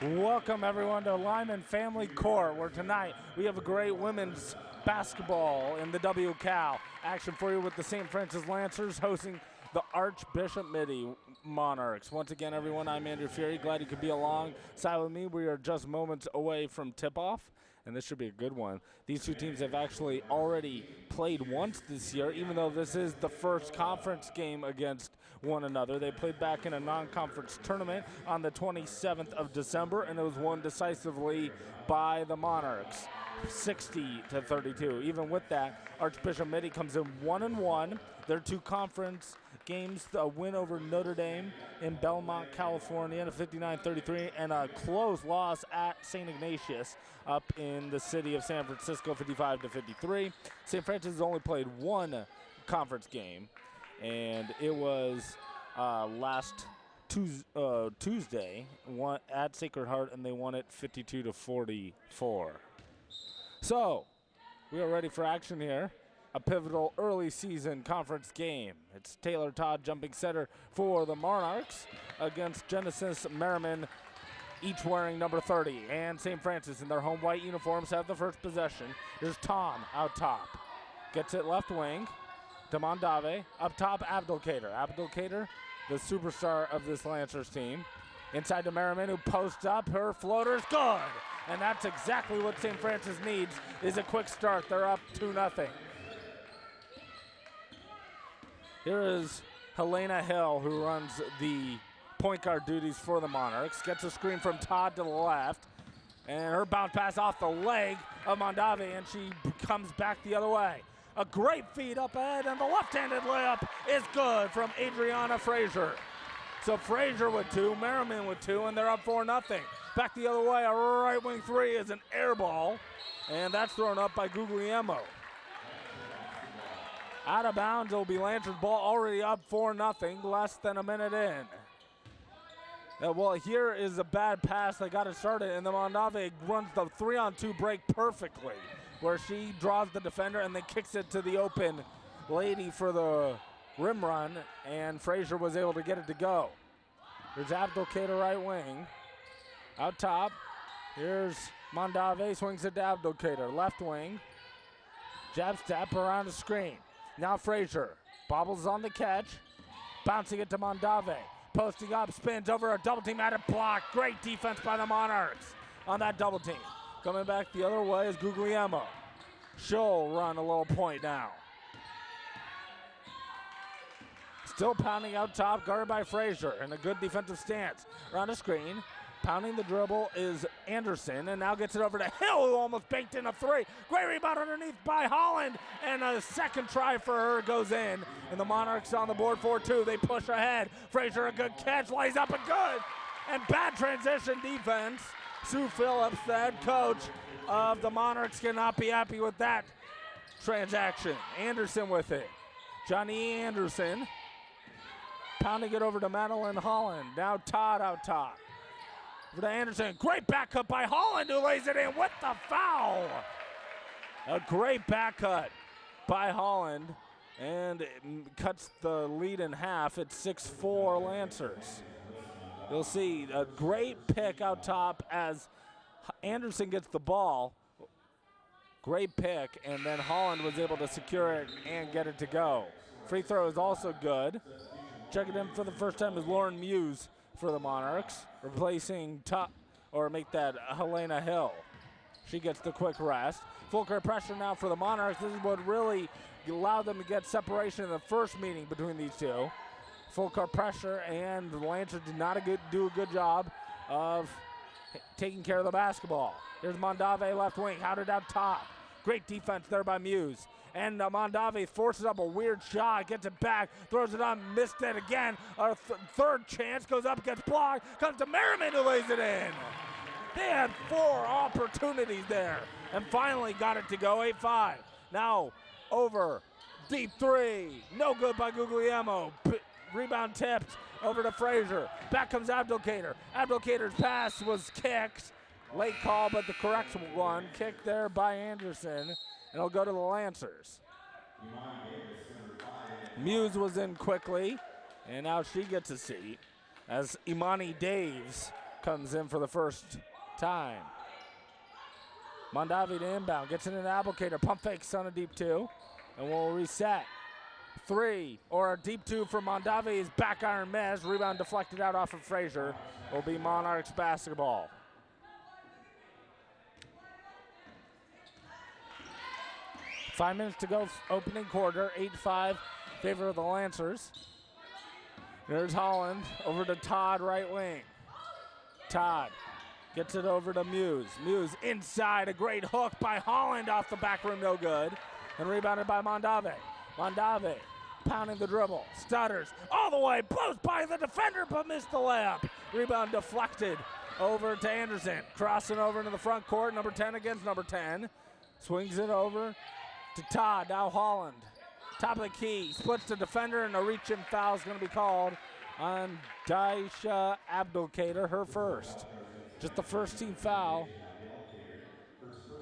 Welcome everyone to Lyman Family Court, where tonight we have a great women's basketball in the WCAL action for you with the St. Francis Lancers hosting the Archbishop Mitty Monarchs. Once again, everyone, I'm Andrew Fury. Glad you could be alongside with me. We are just moments away from tip-off, and this should be a good one. These two teams have actually already played once this year, even though this is the first conference game against one another. They played back in a non-conference tournament on the 27th of December, and it was won decisively by the Monarchs, 60-32. Even with that, Archbishop Mitty comes in 1-1. Their two conference games, a win over Notre Dame in Belmont, California, 59-33, and a close loss at St. Ignatius up in the city of San Francisco, 55-53. St. Francis has only played one conference game, and it was last Tuesday at Sacred Heart, and they won it 52-44. So, we are ready for action here. A pivotal early season conference game. It's Taylor Todd jumping center for the Monarchs against Genesis Merriman, each wearing number 30. And St. Francis in their home white uniforms have the first possession. Here's Tom out top. Gets it left wing to Mondave. Up top, Abdelkader. Abdelkader, the superstar of this Lancers team. Inside to Merriman, who posts up. Her floater's good. And that's exactly what St. Francis needs, is a quick start. They're up 2-0. Here is Helena Hill, who runs the point guard duties for the Monarchs. Gets a screen from Todd to the left. And her bounce pass off the leg of Mondave, and she comes back the other way. A great feed up ahead, and the left-handed layup is good from Adriana Frazier. So Frazier with two, Merriman with two, and they're up 4-0. Back the other way, a right wing three is an air ball, and that's thrown up by Guglielmo. Out of bounds, it'll be Lancers ball, already up 4-0, less than a minute in. Well, here is a bad pass. They got it started, and the Mondave runs the 3-on-2 break perfectly, where she draws the defender and then kicks it to the open lady for the rim run, and Frazier was able to get it to go. Here's Abdelkader right wing. Out top, here's Mondave, swings it to Abdelkader. Left wing, jab step around the screen. Now Frazier bobbles on the catch, bouncing it to Mondave. Posting up, spins over a double team, at a block. Great defense by the Monarchs on that double team. Coming back the other way is Guglielmo. She'll run a little point now. Still pounding out top, guarded by Frazier in a good defensive stance. Around the screen, pounding the dribble is Anderson, and now gets it over to Hill, who almost banked in a three. Great rebound underneath by Holland, and a second try for her goes in. And the Monarchs on the board 4-2. They push ahead. Frazier, a good catch, lays up and good. And bad transition defense. Sue Phillips, the head coach of the Monarchs, cannot be happy with that transaction. Anderson with it. Johnny Anderson pounding it over to Madeline Holland. Now Todd out top. Over to Anderson. Great back cut by Holland, who lays it in with the foul. A great back cut by Holland, and it cuts the lead in half. It's 6-4 Lancers. You'll see a great pick out top as Anderson gets the ball. Great pick, and then Holland was able to secure it and get it to go. Free throw is also good. Checking in for the first time is Lauren Muse for the Monarchs, replacing make that Helena Hill. She gets the quick rest. Full court pressure now for the Monarchs. This is what really allowed them to get separation in the first meeting between these two. Full court pressure, and the Lancers did not do a good job of taking care of the basketball. Here's Mondave left wing, out it out top. Great defense there by Muse. And Mondave forces up a weird shot, gets it back, throws it on, missed it again. A third chance, goes up, gets blocked, comes to Merriman, who lays it in. They had 4 opportunities there and finally got it to go, 8-5. Now over, deep three, no good by Guglielmo. Rebound tipped over to Frazier. Back comes Abdelkader. Abdelkader's pass was kicked. Late call, but the correct one. Kicked there by Anderson. And it'll go to the Lancers. Muse was in quickly, and now she gets a seat as Imani Daves comes in for the first time. Mondavi to inbound, gets it in Applicator, pump fakes on a deep 2, and we'll reset. 3, or a deep 2 for Mondavi is back iron miss, rebound deflected out off of Frazier. Will be Monarchs basketball. Five minutes to go, opening quarter, 8-5, favor of the Lancers. There's Holland, over to Todd, right wing. Todd gets it over to Muse. Muse inside, a great hook by Holland off the back rim, no good. And rebounded by Mondavi. Mondavi pounding the dribble, stutters all the way, blows by the defender but missed the layup. Rebound deflected over to Anderson. Crossing over into the front court, number 10 against number 10. Swings it over to Todd, now Holland. Top of the key, splits the defender, and a reach-in foul is going to be called on Daisha Abdulkader, her first. Just the first team foul.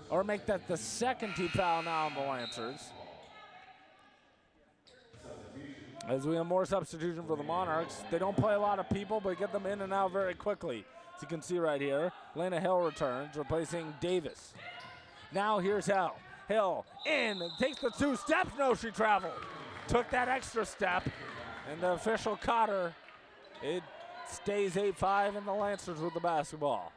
Or make that the second team foul now on the Lancers. As we have more substitution for the Monarchs. They don't play a lot of people, but get them in and out very quickly. As you can see right here, Lena Hill returns, replacing Davis. Now here's Hill. Hill in, takes the 2 steps. No, she traveled. Took that extra step, and the official caught her. It stays 8-5, and the Lancers with the basketball.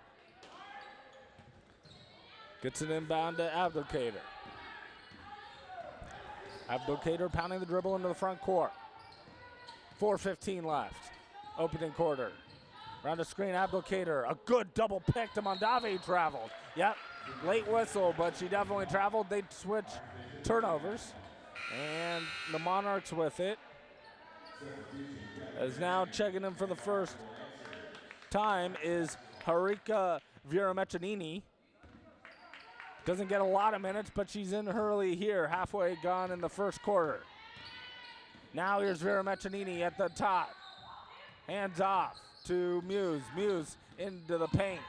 Gets an inbound to Abdulkader. Abdulkader pounding the dribble into the front court. 4:15 left. Opening quarter. Round the screen, Abdulkader. A good double pick to Mondavi, traveled. Yep, late whistle, but she definitely traveled. They switch turnovers, and the Monarchs with it. As now checking in for the first time is Harika Viramechanini. Doesn't get a lot of minutes, but she's in early here, halfway gone in the first quarter. Now here's Viramechanini at the top. Hands off to Muse. Muse into the paint.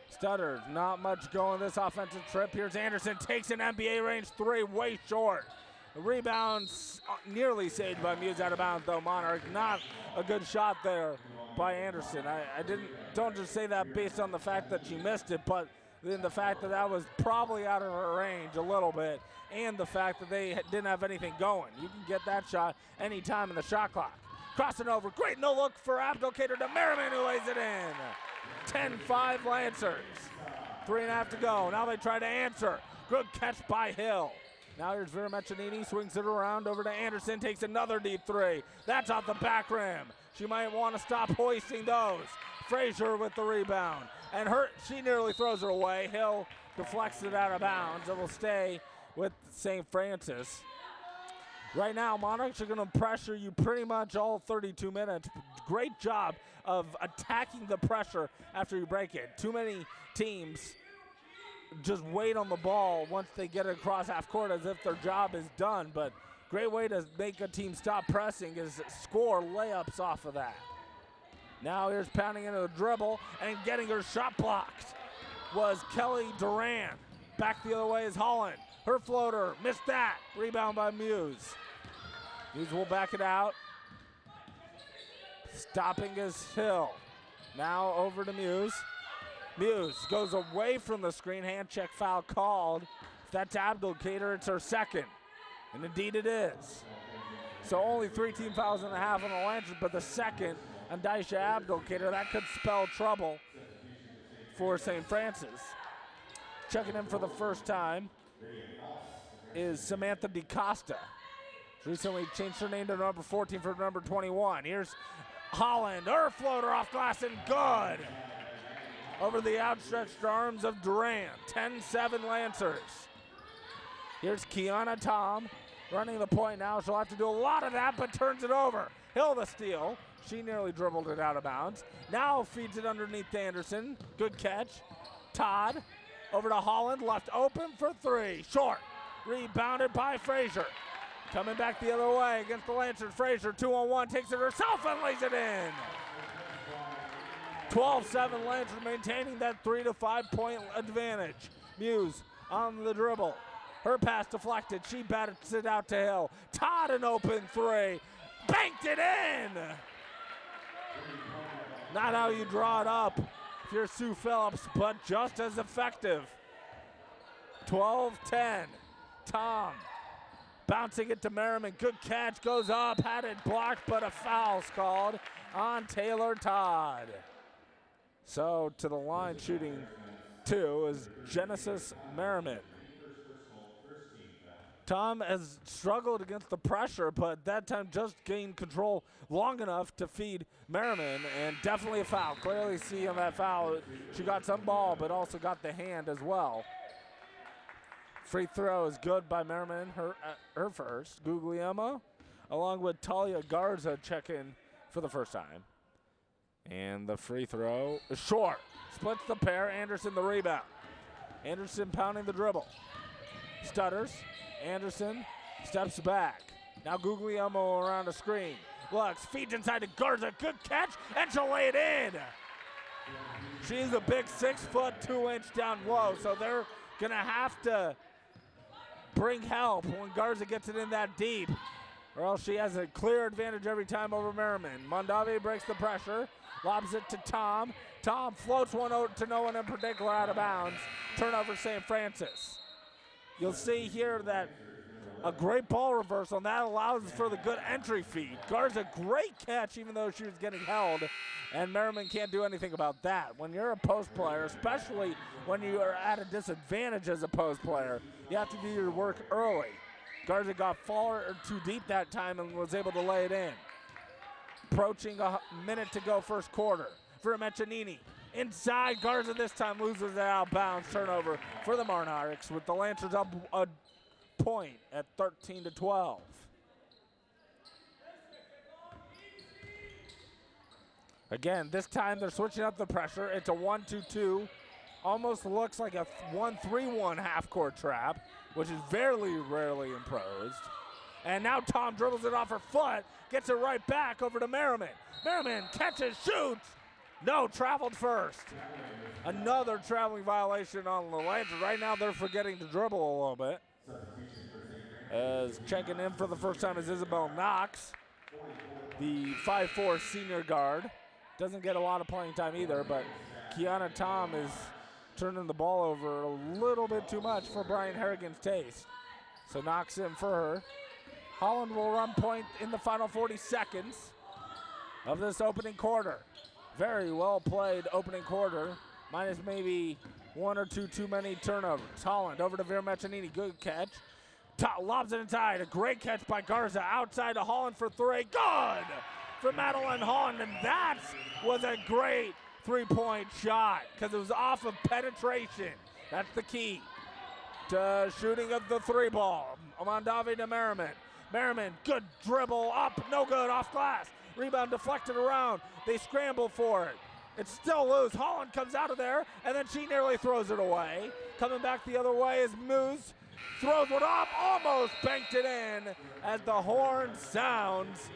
Stutters, not much going this offensive trip. Here's Anderson, takes an NBA range 3, way short. The rebound's nearly saved by Muse out of bounds, though. Monarch, not a good shot there by Anderson. Don't just say that based on the fact that she missed it, but then the fact that that was probably out of her range a little bit, and the fact that they didn't have anything going. You can get that shot anytime in the shot clock. Crossing over, great no look for Abdulkader to Merriman, who lays it in. 10-5 Lancers. 3.5 to go. Now they try to answer. Good catch by Hill. Now here's Viramechanini, swings it around over to Anderson, takes another deep 3. That's off the back rim. She might want to stop hoisting those. Frazier with the rebound. And she nearly throws her away. Hill deflects it out of bounds. It will stay with St. Francis. Right now, Monarchs are going to pressure you pretty much all 32 minutes. Great job of attacking the pressure after you break it. Too many teams just wait on the ball once they get it across half court as if their job is done. But great way to make a team stop pressing is score layups off of that. Now here's pounding into the dribble and getting her shot blocked was Kelly Duran. Back the other way is Holland. Her floater, missed that. Rebound by Muse. Muse will back it out. Stopping is Hill. Now over to Muse. Muse goes away from the screen. Hand check foul called. If that's Abdulkader, it's her second. And indeed it is. So only 3 team fouls and a half on the Lancers, but the second on Daisha Abdulkader. That could spell trouble for St. Francis. Checking in for the first time is Samantha DeCosta. She recently changed her name to number 14 from number 21. Here's Holland, her floater off glass and good. Over the outstretched arms of Durant. 10-7 Lancers. Here's Kiana Tom running the point now. She'll have to do a lot of that, but turns it over. Hill the steal. She nearly dribbled it out of bounds. Now feeds it underneath to Anderson. Good catch. Todd over to Holland. Left open for 3. Short. Rebounded by Frazier. Coming back the other way against the Lancers. Frazier 2-on-1. Takes it herself and lays it in. 12-7 Lancers maintaining that 3 to 5 point advantage. Muse on the dribble. Her pass deflected. She bats it out to Hill. Todd an open 3. Banked it in. Not how you draw it up if you're Sue Phillips, but just as effective. 12-10. Tom bouncing it to Merriman. Good catch, goes up, had it blocked, but a foul's called on Taylor Todd. So to the line shooting 2 is Genesis Merriman. Tom has struggled against the pressure, but that time just gained control long enough to feed Merriman, and definitely a foul. Clearly see on that foul, she got some ball, but also got the hand as well. Free throw is good by Merriman, her first. Guglielmo, along with Talia Garza, check in for the first time. And the free throw is short. Splits the pair, Anderson the rebound. Anderson pounding the dribble. Stutters. Anderson steps back. Now Guglielmo around a screen. Looks, feeds inside to Garza. Good catch, and she'll lay it in. She's a big 6', 2" down low, so they're going to have to bring help when Garza gets it in that deep, or else she has a clear advantage every time over Merriman. Mondavi breaks the pressure, lobs it to Tom. Tom floats one out to no one in particular out of bounds. Turnover St. Francis. You'll see here that a great ball reversal, and that allows for the good entry feed. Garza, great catch, even though she was getting held, and Merriman can't do anything about that. When you're a post player, especially when you are at a disadvantage as a post player, you have to do your work early. Garza got far too deep that time and was able to lay it in. Approaching a minute to go first quarter for Mechanini. Inside, Garza this time loses it out of bounds. Turnover for the Monarchs with the Lancers up a point at 13-12. Again, this time they're switching up the pressure. It's a 1-2-2. Almost looks like a 1-3-1 half-court trap, which is very rarely imposed. And now Tom dribbles it off her foot, gets it right back over to Merriman. Merriman catches, shoots. No, traveled first. Another traveling violation on the Lancers. Right now they're forgetting to dribble a little bit. As checking in for the first time is Isabel Knox, the 5'4" senior guard. Doesn't get a lot of playing time either, but Kiana Tom is turning the ball over a little bit too much for Brian Harrigan's taste. So Knox in for her. Holland will run point in the final 40 seconds of this opening quarter. Very well played opening quarter, minus maybe one or two too many turnovers. Holland over to Vera Mechanini, good catch. Lobs it inside, a great catch by Garza, outside to Holland for 3, good for Madeline Holland, and that was a great three-point shot because it was off of penetration. That's the key to shooting of the three ball. Mondavi to Merriman. Merriman, good dribble, up, no good, off glass. Rebound deflected around. They scramble for it. It's still loose. Holland comes out of there, and then she nearly throws it away. Coming back the other way is Moose. Throws it up, almost banked it in as the horn sounds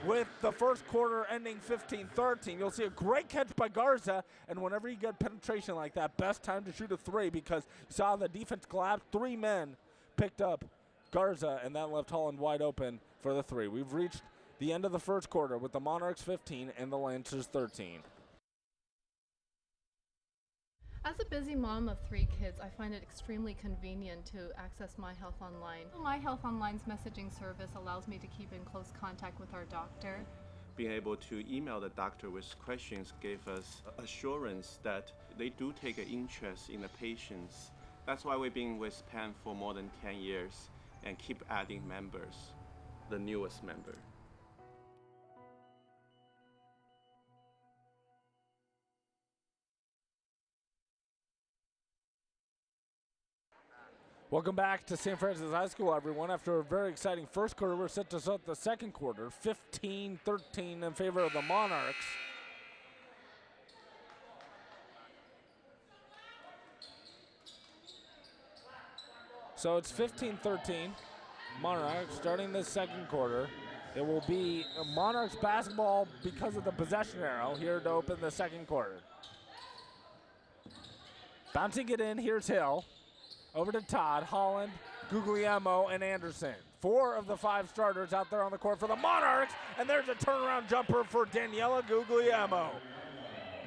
with the first quarter ending 15-13. You'll see a great catch by Garza, and whenever you get penetration like that, best time to shoot a three because you saw the defense collapse. 3 men picked up Garza, and that left Holland wide open for the three. We've reached the end of the first quarter with the Monarchs 15 and the Lancers 13. As a busy mom of 3 kids, I find it extremely convenient to access My Health Online. My Health Online's messaging service allows me to keep in close contact with our doctor. Being able to email the doctor with questions gave us assurance that they do take an interest in the patients. That's why we've been with PAN for more than 10 years and keep adding members, the newest member. Welcome back to St. Francis High School, everyone. After a very exciting first quarter, we're set to start the second quarter, 15-13 in favor of the Monarchs. So it's 15-13, Monarchs starting this second quarter. It will be Monarchs basketball because of the possession arrow here to open the second quarter. Bouncing it in, here's Hill. Over to Todd, Holland, Guglielmo, and Anderson. 4 of the 5 starters out there on the court for the Monarchs, and there's a turnaround jumper for Daniela Guglielmo.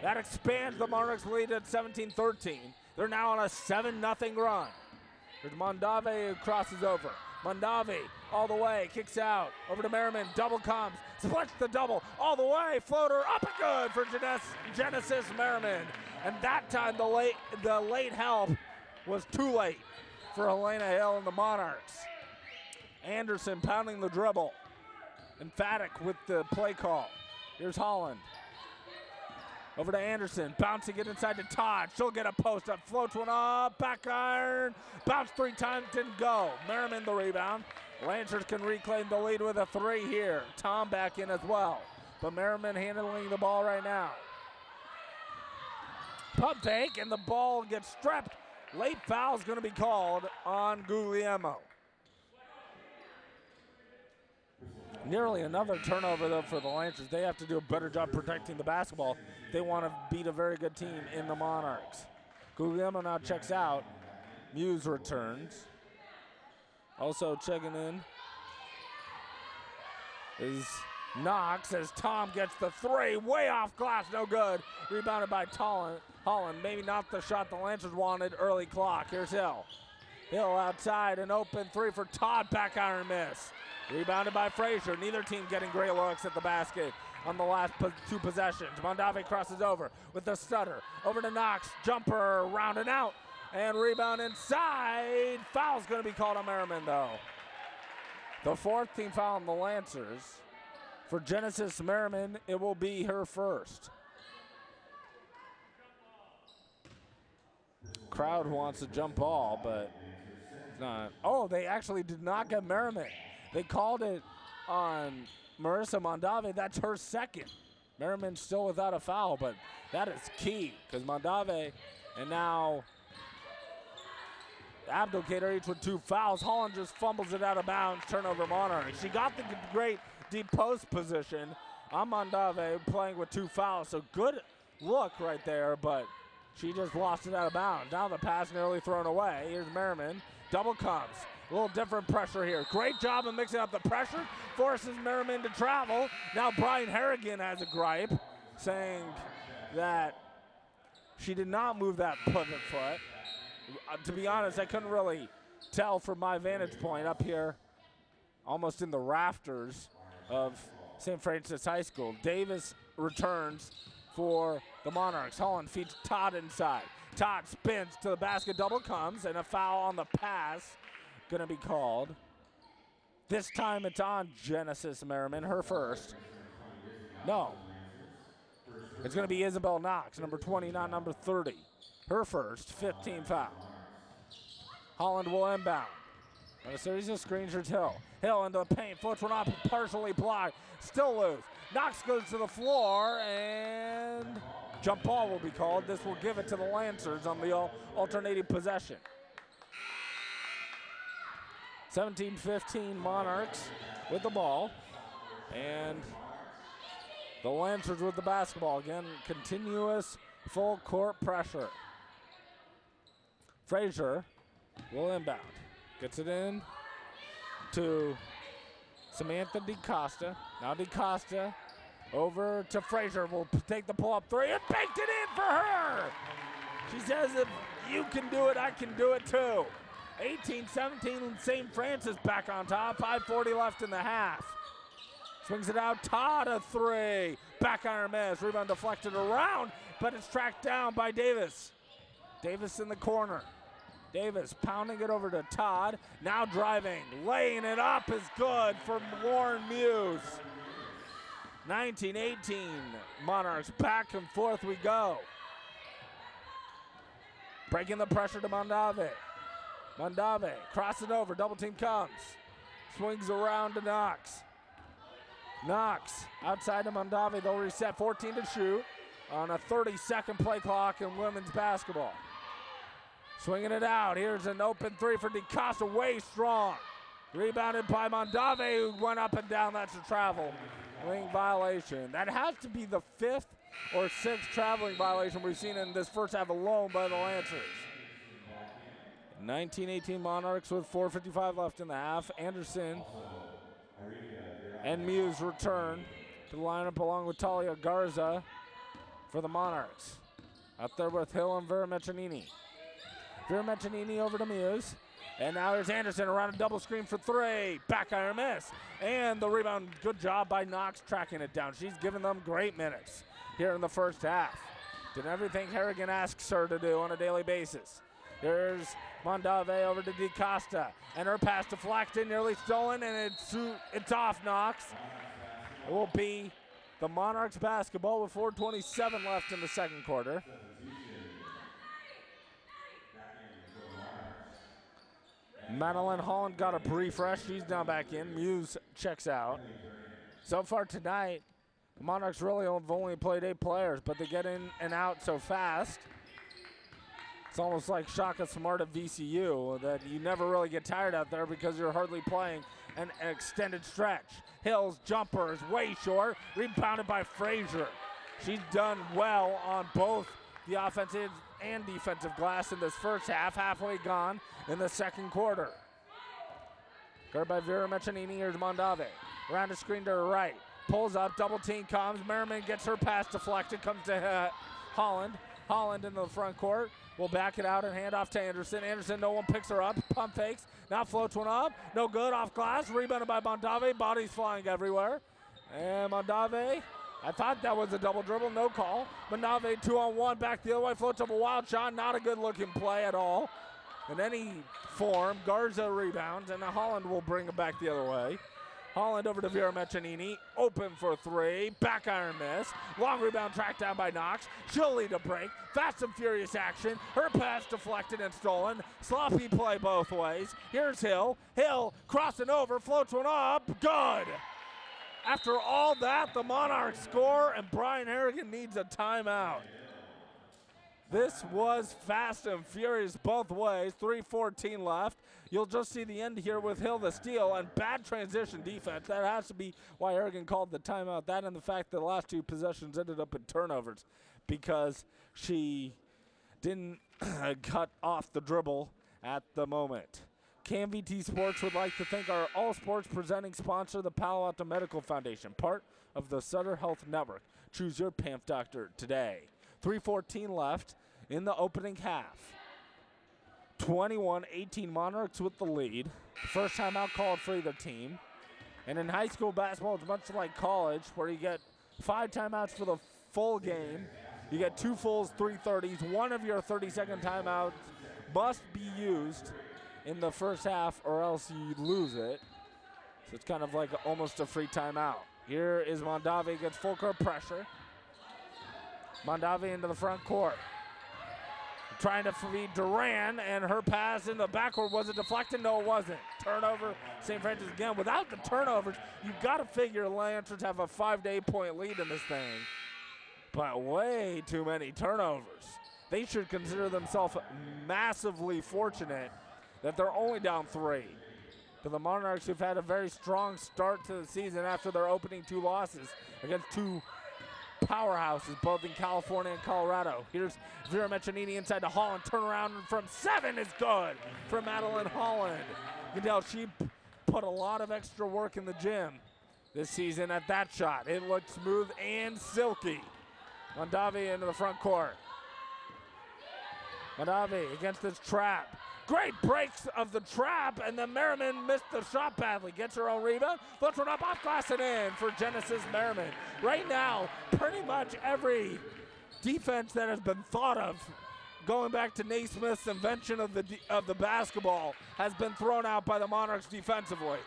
That expands the Monarchs' lead at 17-13. They're now on a 7-0 run. There's Mondave who crosses over. Mondave all the way, kicks out, over to Merriman, double comes, splits the double, all the way, floater up and good for Genesis Merriman. And that time the late help was too late for Helena Hill and the Monarchs. Anderson pounding the dribble. Emphatic with the play call. Here's Holland. Over to Anderson, bouncing it inside to Todd. She'll get a post up, floats one up, back iron, bounce 3 times, didn't go. Merriman the rebound. Lancers can reclaim the lead with a 3 here. Tom back in as well, but Merriman handling the ball right now. Pump fake, and the ball gets stripped. Late foul is going to be called on Guglielmo. Nearly another turnover, though, for the Lancers. They have to do a better job protecting the basketball. They want to beat a very good team in the Monarchs. Guglielmo now checks out. Muse returns. Also checking in is Knox as Tom gets the 3. Way off glass, no good. Rebounded by Holland. Maybe not the shot the Lancers wanted. Early clock. Here's Hill. Hill outside, an open 3 for Todd. Back iron miss. Rebounded by Frazier. Neither team getting great looks at the basket on the last 2 possessions. Mondave crosses over with the stutter. Over to Knox. Jumper round and out. And rebound inside. Foul's going to be called on Merriman, though. The 4th team foul on the Lancers. For Genesis Merriman, it will be her first. Crowd wants a jump ball, but it's not. Oh, they actually did not get Merriman. They called it on Marissa Mondave. That's her 2nd. Merriman's still without a foul, but that is key because Mondave and now Abdelkader each with 2 fouls. Holland just fumbles it out of bounds. Turnover Monarchs. She got the great deep post position on Mondave playing with 2 fouls. So good look right there, but she just lost it out of bounds. Now the pass nearly thrown away. Here's Merriman. Double comes. A little different pressure here. Great job of mixing up the pressure. Forces Merriman to travel. Now Brian Harrigan has a gripe, saying that she did not move that pivot foot. To be honest, I couldn't really tell from my vantage point up here, almost in the rafters of St. Francis High School. Davis returns for the Monarchs. Holland feeds Todd inside. Todd spins to the basket, double comes, and a foul on the pass going to be called. This time it's on Genesis Merriman, her first. No. It's going to be Isabel Knox, number 20, not number 30. Her first, 15 foul. Holland will inbound. And a series of screens for Hill. Hill into the paint, floats one up, partially blocked, still loose. Knox goes to the floor, and jump ball will be called. This will give it to the Lancers on the alternating possession. 17-15 Monarchs with the ball, and the Lancers with the basketball. Again, continuous full court pressure. Frazier will inbound. Gets it in to Samantha DeCosta. Now DeCosta over to Frazier. Will take the pull-up 3 and baked it in for her. She says, if you can do it, I can do it too. 18-17, St. Francis back on top. 5:40 left in the half. Swings it out, Todd a 3. Back iron miss, rebound deflected around, but it's tracked down by Davis. Davis in the corner. Davis pounding it over to Todd. Now driving, laying it up is good for Lauren Muse. 19-18, Monarchs back and forth we go. Breaking the pressure to Mondave. Mondave crosses over, double team comes. Swings around to Knox. Knox outside to Mondave, they'll reset 14 to shoot on a 30-second play clock in women's basketball. Swinging it out, here's an open 3 for DeCosta, way strong. Rebounded by Mondave, who went up and down, that's a travel. Wing violation. That has to be the 5th or 6th traveling violation we've seen in this first half alone by the Lancers. 19-18 Monarchs with 4:55 left in the half. Anderson and Muse return to the lineup along with Talia Garza for the Monarchs. Out there with Hill and Mitty. Mitty over to Muse. And now there's Anderson around a double screen for three. Back iron miss. And the rebound, good job by Knox tracking it down. She's given them great minutes here in the first half. Did everything Harrigan asks her to do on a daily basis. Here's Mondave over to DeCosta. And her pass deflected, nearly stolen, and it's off Knox. It will be the Monarchs basketball with 4:27 left in the second quarter. Madeline Holland got a refresh. She's now back in. Muse checks out. So far tonight, the Monarchs really have only played 8 players, but they get in and out so fast. It's almost like Shaka Smart at VCU, that you never really get tired out there because you're hardly playing an extended stretch. Hill's jumper is way short, rebounded by Frazier. She's done well on both the offensive and defensive glass in this first half, halfway gone in the second quarter. Guarded by Vera Mechanini, here's Mondave. Around the screen to her right. Pulls up, double team comes. Merriman gets her pass deflected, comes to Holland. Holland in the front court. Will back it out and hand off to Anderson. Anderson, no one picks her up. Pump fakes. Now floats one up. No good, off glass. Rebounded by Mondave. Bodies flying everywhere. And Mondave, I thought that was a double dribble. No call. Mondave 2-on-1. Back the other way. Floats up a wild shot. Not a good looking play at all. In any form, Garza rebounds, and Holland will bring it back the other way. Holland over to Vera Mechanini, open for three, back iron miss. Long rebound tracked down by Knox. She'll lead a break. Fast and furious action. Her pass deflected and stolen. Sloppy play both ways. Here's Hill. Hill crossing over, floats one up. Good. After all that, the Monarchs score, and Brian Harrigan needs a timeout. This was fast and furious both ways. 3:14 left. You'll just see the end here with Hill the steal and bad transition defense. That has to be why Harrigan called the timeout. That and the fact that the last 2 possessions ended up in turnovers because she didn't cut off the dribble at the moment. KMVT Sports would like to thank our All Sports presenting sponsor, the Palo Alto Medical Foundation, part of the Sutter Health Network. Choose your PAMF doctor today. 3:14 left in the opening half. 21-18 Monarchs with the lead. First timeout called for either team. And in high school basketball, it's much like college, where you get 5 timeouts for the full game. You get 2 fulls, 3 30s. One of your 30-second timeouts must be used in the first half or else you lose it. So it's kind of like almost a free timeout. Here is Mondave against full court pressure. Mondave into the front court. Trying to feed Duran, and her pass in the backcourt. Was it deflected? No, it wasn't. Turnover, St. Francis again. Without the turnovers, you've got to figure Lancers have a 5 to 8 point lead in this thing. But way too many turnovers. They should consider themselves massively fortunate that they're only down 3. To the Monarchs, who've had a very strong start to the season after their opening 2 losses against 2 powerhouses, both in California and Colorado. Here's Vera Mechanini inside to Holland. Turnaround from 7 is good for Madeline Holland. You can tell she put a lot of extra work in the gym this season at that shot. It looked smooth and silky. Mondave into the front court. Mondave against this trap. Great breaks of the trap, and then Merriman missed the shot badly. Gets her own rebound, flips one up off glass and in for Genesis Merriman. Right now, pretty much every defense that has been thought of, going back to Naismith's invention of the basketball, has been thrown out by the Monarchs defensively.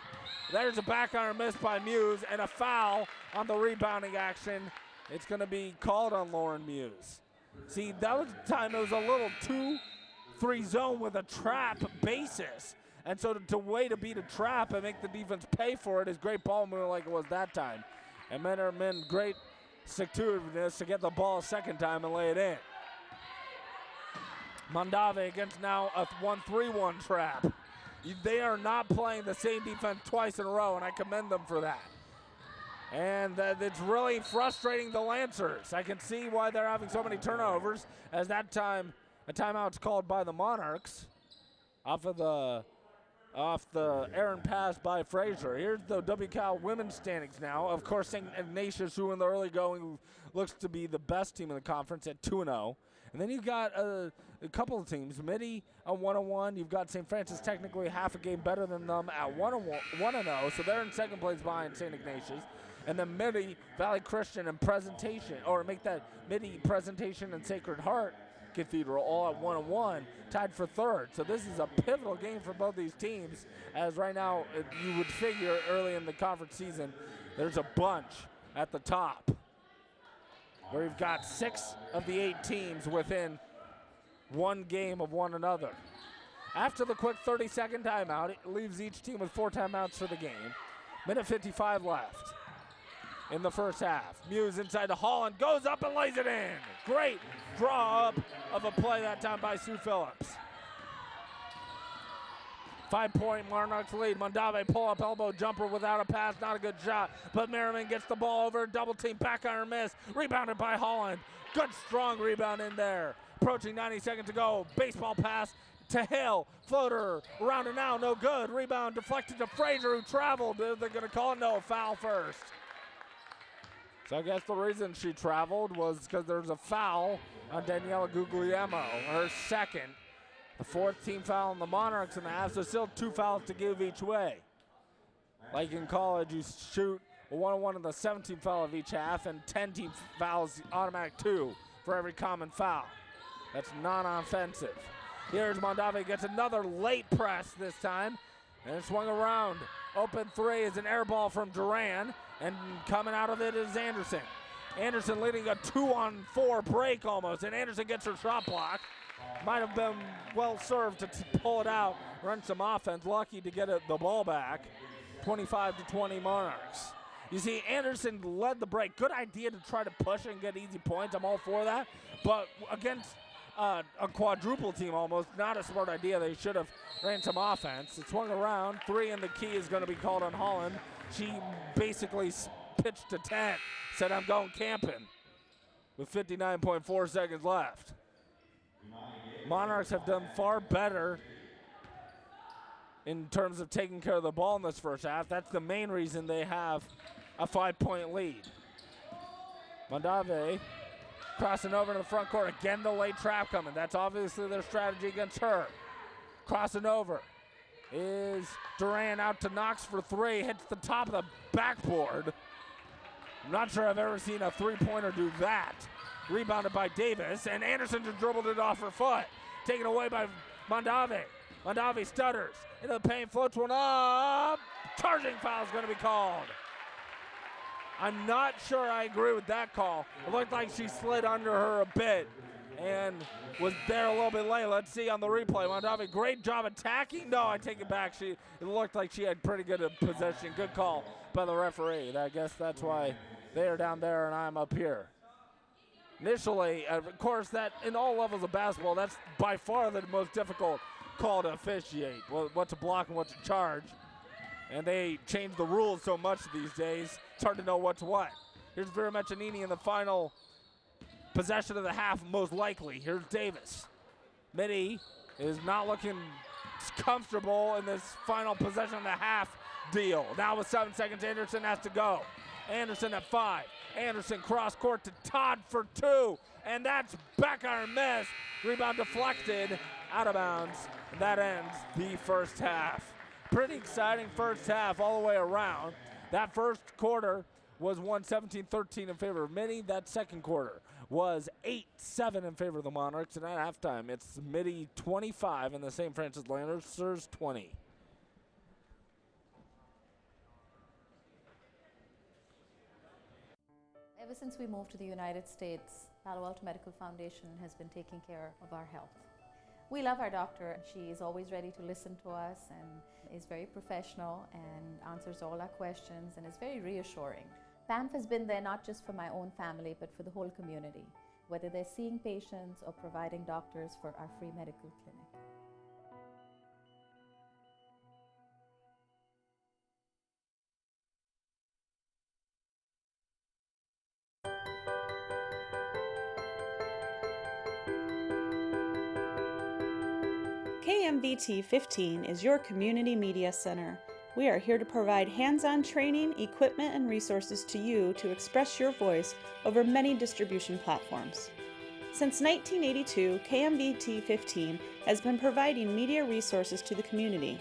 There's a back iron miss by Muse and a foul on the rebounding action. It's going to be called on Lauren Muse. See, that was the time it was a little 2-3 zone with a trap basis. And so to way to beat a trap and make the defense pay for it is great ball movement like it was that time. And Mennerman, great stick-to-itiveness to get the ball a second time and lay it in. Mondave against now a 1-3-1 trap. They are not playing the same defense twice in a row, and I commend them for that. And it's really frustrating the Lancers. I can see why they're having so many turnovers, as that time a timeout's called by the Monarchs off of the off the errant pass by Frazier. Here's the WCal women's standings now. Of course, St. Ignatius, who in the early going looks to be the best team in the conference at 2-0. And then you've got a couple of teams. Mitty at 1-1. You've got St. Francis technically half a game better than them at 1-0. So they're in second place behind St. Ignatius. And then Mitty, Valley Christian, and Presentation, or make that Mitty, Presentation, and Sacred Heart Cathedral all at 1-1, tied for third. So this is a pivotal game for both these teams, as right now you would figure early in the conference season there's a bunch at the top where you've got 6 of the 8 teams within one game of one another. After the quick 30-second timeout, it leaves each team with 4 timeouts for the game. Minute 55 left in the first half. Muse inside to Holland, goes up and lays it in. Great draw up of a play that time by Sue Phillips. 5-point Monarchs lead. Mondave pull-up elbow jumper without a pass, not a good shot. But Merriman gets the ball over, double team, back iron miss. Rebounded by Holland. Good strong rebound in there. Approaching 90 seconds to go. Baseball pass to Hill. Floater around and now, no good. Rebound deflected to Frazier, who traveled. They're going to call it no, foul first. So I guess the reason she traveled was because there's a foul on Daniela Guglielmo, her second. The 4th team foul on the Monarchs in the half, so still 2 fouls to give each way. Like in college, you shoot a 1-on-1 in the 17th foul of each half, and 10 team fouls, automatic 2 for every common foul. That's non-offensive. Here's Mondave, gets another late press this time, and it swung around. Open 3 is an air ball from Duran, and coming out of it is Anderson. Anderson leading a 2-on-4 break almost, and Anderson gets her shot blocked. Might have been well served to pull it out, run some offense. Lucky to get the ball back. 25-20 Monarchs. You see, Anderson led the break. Good idea to try to push and get easy points. I'm all for that. But against a quadruple team almost, not a smart idea. They should have ran some offense. It swung around. 3 in the key is going to be called on Holland. She basically pitched to 10. Said, I'm going camping with 59.4 seconds left. Monarchs have done far better in terms of taking care of the ball in this first half. That's the main reason they have a 5-point lead. Mondave crossing over to the front court. Again, the late trap coming. That's obviously their strategy against her. Crossing over is Duran out to Knox for 3. Hits the top of the backboard. I'm not sure I've ever seen a 3-pointer do that. Rebounded by Davis, and Anderson just dribbled it off her foot. Taken away by Mondave. Mondave stutters into the paint, floats one up. Charging foul is going to be called. I'm not sure I agree with that call. It looked like she slid under her a bit and was there a little bit late. Let's see on the replay. Mondave, great job attacking. No, I take it back. It looked like she had pretty good possession. Good call by the referee. I guess that's why they are down there and I'm up here. Initially, of course, that in all levels of basketball, that's by far the most difficult call to officiate, what to block and what to charge. And they change the rules so much these days, it's hard to know what's what. Here's Vera Meccanini in the final possession of the half, most likely. Here's Davis. Mitty is not looking comfortable in this final possession of the half deal. Now with 7 seconds, Anderson has to go. Anderson at 5. Anderson cross court to Todd for 2. And that's back iron miss. Rebound deflected, out of bounds. And that ends the first half. Pretty exciting first half all the way around. That first quarter was 17-13 in favor of Mitty. That second quarter was 8-7 in favor of the Monarchs. And at halftime, it's Mitty 25 and the St. Francis Lancers 20. Ever since we moved to the United States, Palo Alto Medical Foundation has been taking care of our health. We love our doctor. She is always ready to listen to us and is very professional and answers all our questions and is very reassuring. PAMF has been there not just for my own family, but for the whole community, whether they're seeing patients or providing doctors for our free medical clinic. KMVT15 is your community media center. We are here to provide hands-on training, equipment, and resources to you to express your voice over many distribution platforms. Since 1982, KMVT15 has been providing media resources to the community.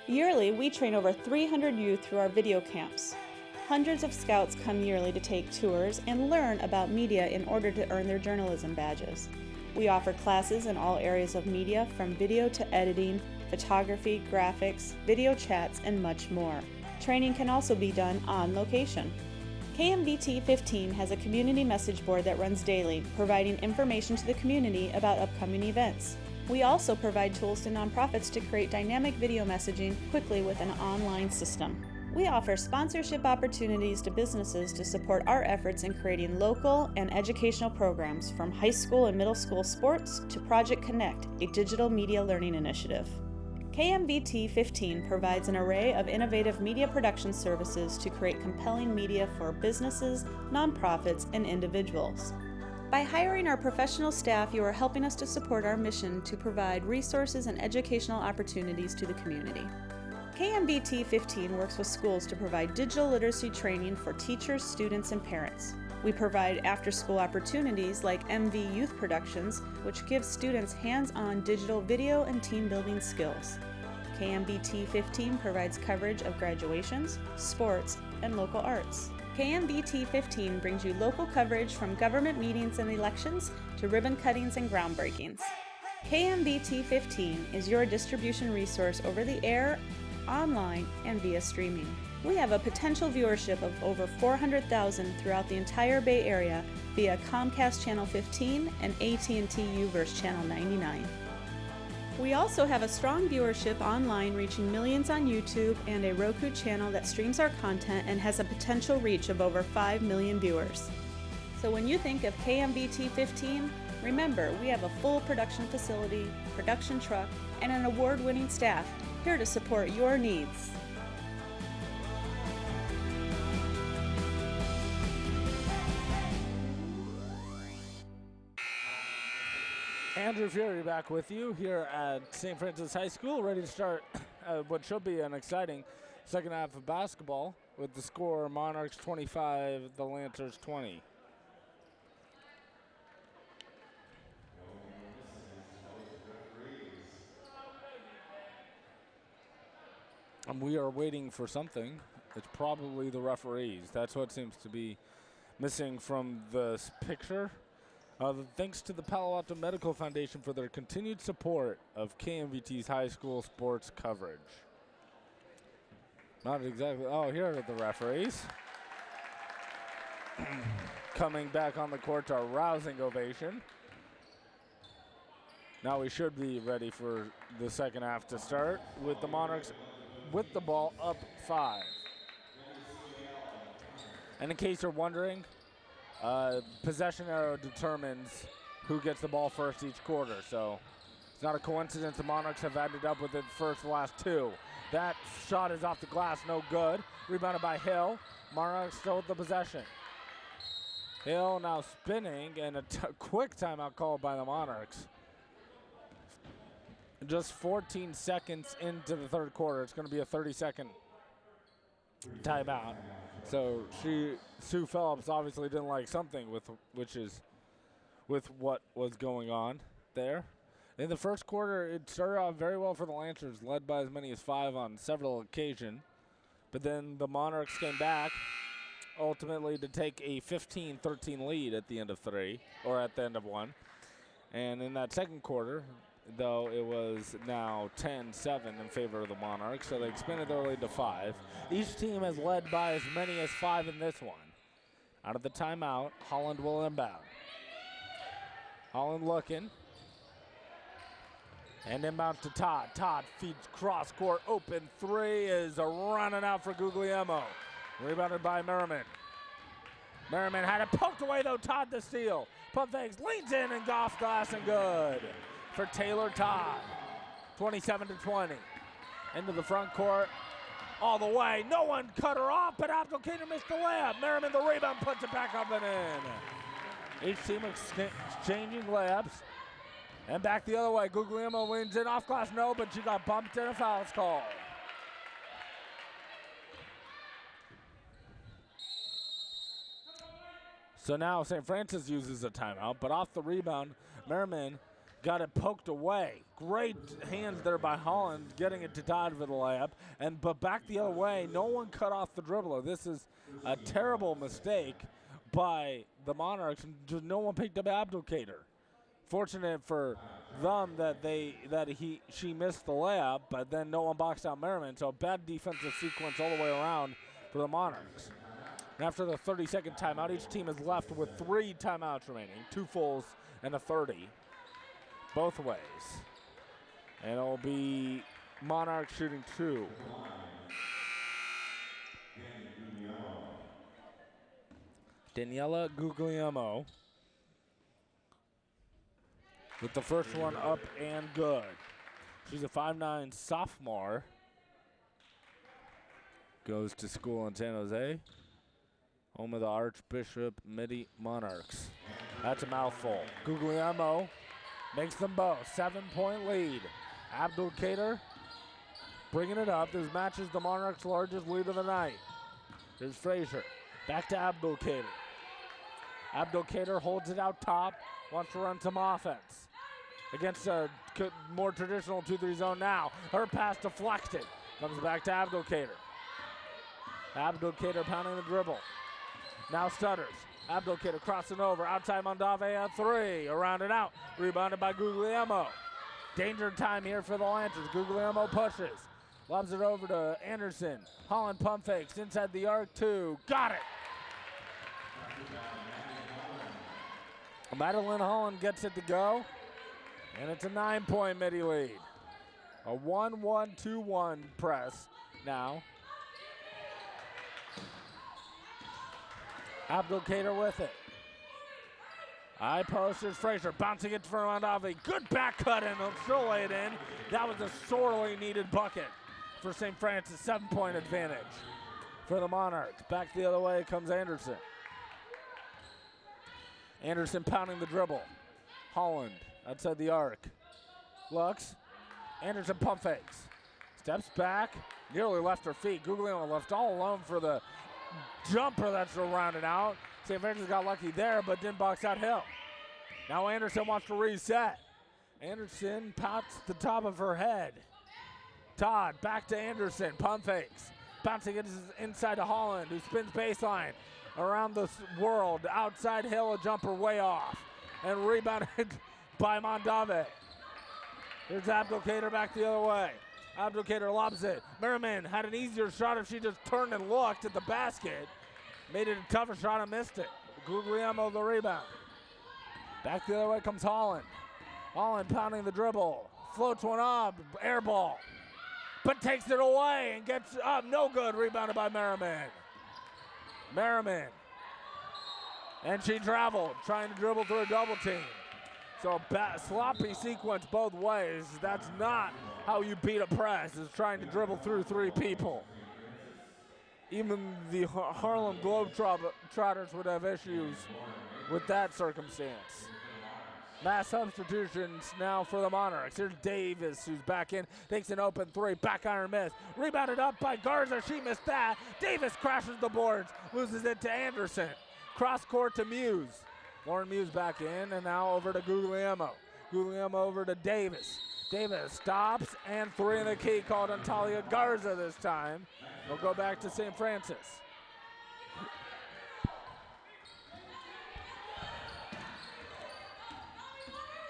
Yearly, we train over 300 youth through our video camps. Hundreds of scouts come yearly to take tours and learn about media in order to earn their journalism badges. We offer classes in all areas of media, from video to editing, photography, graphics, video chats, and much more. Training can also be done on location. KMVT15 has a community message board that runs daily, providing information to the community about upcoming events. We also provide tools to nonprofits to create dynamic video messaging quickly with an online system. We offer sponsorship opportunities to businesses to support our efforts in creating local and educational programs, from high school and middle school sports to Project Connect, a digital media learning initiative. KMVT15 provides an array of innovative media production services to create compelling media for businesses, nonprofits, and individuals. By hiring our professional staff, you are helping us to support our mission to provide resources and educational opportunities to the community. KMVT15 works with schools to provide digital literacy training for teachers, students, and parents. We provide after-school opportunities like MV Youth Productions, which gives students hands-on digital video and team-building skills. KMVT15 provides coverage of graduations, sports, and local arts. KMVT15 brings you local coverage from government meetings and elections to ribbon cuttings and groundbreakings. KMVT15 is your distribution resource over the air, online, and via streaming. We have a potential viewership of over 400,000 throughout the entire Bay Area via Comcast Channel 15 and AT&T UVerse Channel 99. We also have a strong viewership online, reaching millions on YouTube, and a Roku channel that streams our content and has a potential reach of over 5 million viewers. So when you think of KMVT15, remember, we have a full production facility, production truck, and an award-winning staff here to support your needs. Andrew Fury back with you here at St. Francis High School, ready to start what should be an exciting second half of basketball with the score Monarchs 25, the Lancers 20. And we are waiting for something. It's probably the referees. That's what seems to be missing from this picture. Thanks to the Palo Alto Medical Foundation for their continued support of KMVT's high school sports coverage. Not exactly. Oh, here are the referees. Coming back on the court to a rousing ovation. Now we should be ready for the second half to start with the Monarchs with the ball up 5. And in case you're wondering, possession arrow determines who gets the ball first each quarter. So it's not a coincidence the Monarchs have ended up with it first the last 2. That shot is off the glass, no good. Rebounded by Hill. Monarchs still with the possession. Hill now spinning, and a quick timeout called by the Monarchs. Just 14 seconds into the third quarter. It's going to be a 30-second timeout. So Sue Phillips obviously didn't like something with what was going on there. In the first quarter, it started off very well for the Lancers, led by as many as 5 on several occasions. But then the Monarchs came back, ultimately to take a 15-13 lead at the end of 3, or at the end of 1. And in that second quarter, though, it was now 10-7 in favor of the Monarchs, so they expanded their lead to 5. Each team has led by as many as 5 in this one. Out of the timeout, Holland will inbound. Holland looking. And inbound to Todd. Todd feeds cross court open. 3 is a running out for Guglielmo. Rebounded by Merriman. Merriman had it poked away, though. Todd the steal. Pump fakes, leans in, and off glass and good for Taylor Todd. 27-20. Into the front court. All the way. No one cut her off, but Abdul Kader missed the layup. Merriman the rebound, puts it back up and in. Each team exchanging layups. And back the other way. Guglielmo wins in off glass, no, but she got bumped and a foul's called. So now St. Francis uses a timeout, but off the rebound, Merriman got it poked away. Great hands there by Holland, getting it to Todd for the layup. But back the other way, no one cut off the dribbler. This is a terrible mistake by the Monarchs, and just no one picked up Abdelkader. Fortunate for them that she missed the layup, but then no one boxed out Merriman. So bad defensive sequence all the way around for the Monarchs. And after the 30-second timeout, each team is left with 3 timeouts remaining, 2 fulls and a 30, both ways. And it'll be Monarchs shooting 2. Daniela Guglielmo with the first one up and good. She's a 5'9" sophomore. Goes to school in San Jose, home of the Archbishop Mitty Monarchs. That's a mouthful. Guglielmo makes them both. 7-point lead. Abdelkader bringing it up. This matches the Monarchs' largest lead of the night. Here's Frazier. Back to Abdelkader. Abdelkader holds it out top. Wants to run some offense against a more traditional 2-3 zone now. Her pass deflected. Comes back to Abdelkader. Abdelkader pounding the dribble. Now stutters. Abdelkader crossing over. Outside Mondave at 3. Around and out. Rebounded by Guglielmo. Danger time here for the Lancers. Guglielmo pushes. Lobs it over to Anderson. Holland pump fakes inside the arc 2. Got it. Madeline Holland gets it to go. And it's a 9-point Mitty lead. A 1-1-2-1 press now. Abdelkader with it. High post is Frazier, bouncing it for Mondave. Good back cut, and she'll lay it in. That was a sorely needed bucket for St. Francis. 7-point advantage for the Monarchs. Back the other way comes Anderson. Anderson pounding the dribble. Holland outside the arc. Looks. Anderson pump fakes. Steps back. Nearly left her feet. Guglielmo left all alone for the jumper that's rounded out. St. Francis got lucky there, but didn't box out Hill. Now Anderson wants to reset. Anderson pots the top of her head. Todd back to Anderson. Pump fakes. Bouncing it inside to Holland, who spins baseline around the world. Outside Hill, a jumper way off. And rebounded by Mondave. Here's Abdelkader back the other way. Abdelkader lobs it. Merriman had an easier shot if she just turned and looked at the basket. Made it a tougher shot and missed it. Guglielmo the rebound. Back the other way comes Holland. Holland pounding the dribble. Floats one up, air ball. But takes it away and gets up. No good, rebounded by Merriman. Merriman. And she traveled, trying to dribble through a double team. So sloppy sequence both ways. That's not how you beat a press, is trying to dribble through 3 people. Even the Harlem Globetrotters would have issues with that circumstance. Mass substitutions now for the Monarchs. Here's Davis, who's back in, takes an open 3, back iron miss. Rebounded up by Garza, she missed that. Davis crashes the boards, loses it to Anderson. Cross court to Muse. Lauren Muse back in, and now over to Guglielmo. Guglielmo over to Davis. Davis stops, and 3 in the key, called on Talia Garza this time. We'll go back to St. Francis.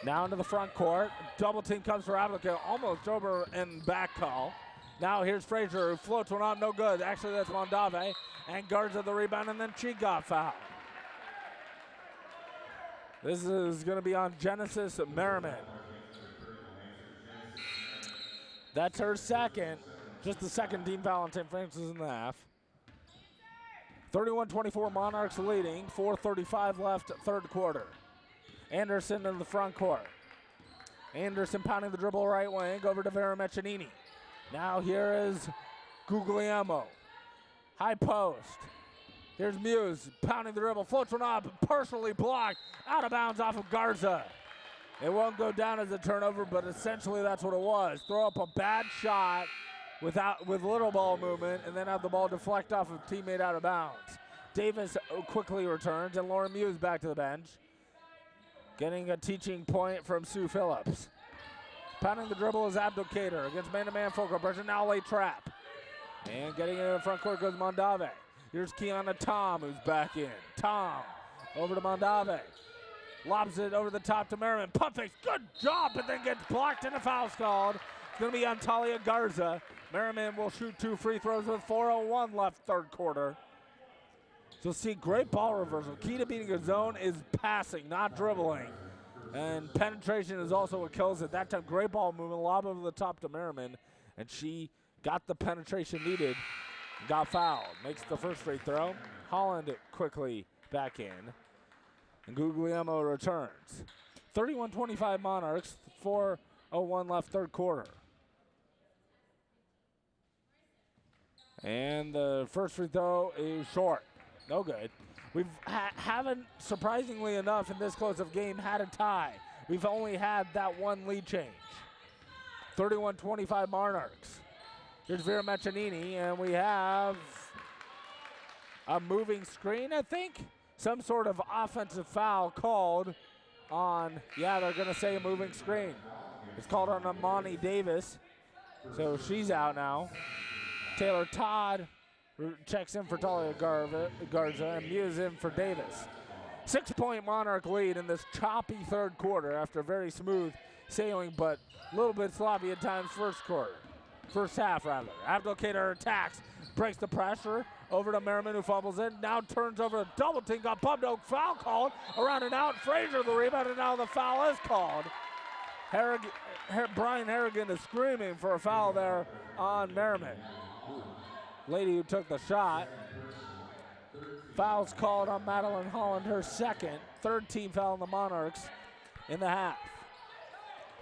Now into the front court. Double team comes for Abdelkader, almost over and back call. Now here's Frazier, who floats one out, no good. Actually, that's Mondave, and Garza the rebound, and then she got fouled. This is going to be on Genesis Merriman. That's her second. Just the second team foul on St. Francis in the half. 31-24 Monarchs leading. 4:35 left, third quarter. Anderson in the front court. Anderson pounding the dribble right wing over to Vera Meccanini. Now here is Guglielmo. High post. Here's Muse pounding the dribble. Floats one up, partially blocked. Out of bounds off of Garza. It won't go down as a turnover, but essentially that's what it was. Throw up a bad shot with little ball movement and then have the ball deflect off a teammate out of bounds. Davis quickly returns, and Lauren Muse back to the bench. Getting a teaching point from Sue Phillips. Pounding the dribble is Abdelkader against man-to-man full court pressure. Now late trap. And getting it in the front court goes Mondave. Here's Kiana Tom, who's back in. Tom over to Mondave. Lobs it over the top to Merriman. Pump fakes, good job, but then gets blocked and a foul's called. It's going to be on Talia Garza. Merriman will shoot 2 free throws with 4:01 left third quarter. So see, great ball reversal. Key to beating a zone is passing, not dribbling. And penetration is also what kills it. That time, great ball movement, lob over the top to Merriman, and she got the penetration needed, got fouled. Makes the first free throw. Holland quickly back in, and Guglielmo returns. 31-25 Monarchs, 4:01 left third quarter. And the first free throw is short. No good. We haven't, surprisingly enough, in this close of game, had a tie. We've only had that one lead change. 31-25 Monarchs. Here's Vera Machinini, and we have a moving screen, I think. Some sort of offensive foul called on, yeah, they're going to say a moving screen. It's called on Amani Davis, so she's out now. Taylor Todd checks in for Talia Garza, and Muse in for Davis. 6-point Monarch lead in this choppy third quarter after very smooth sailing, but a little bit sloppy at times first half rather. Abdelkader attacks, breaks the pressure, over to Merriman who fumbles it, now turns over the double team, got bumped, no foul called, around and out, Frazier the rebound, and now the foul is called. Brian Harrigan is screaming for a foul there on Merriman. Lady who took the shot. Foul's called on Madeline Holland, her second. Third team foul on the Monarchs in the half.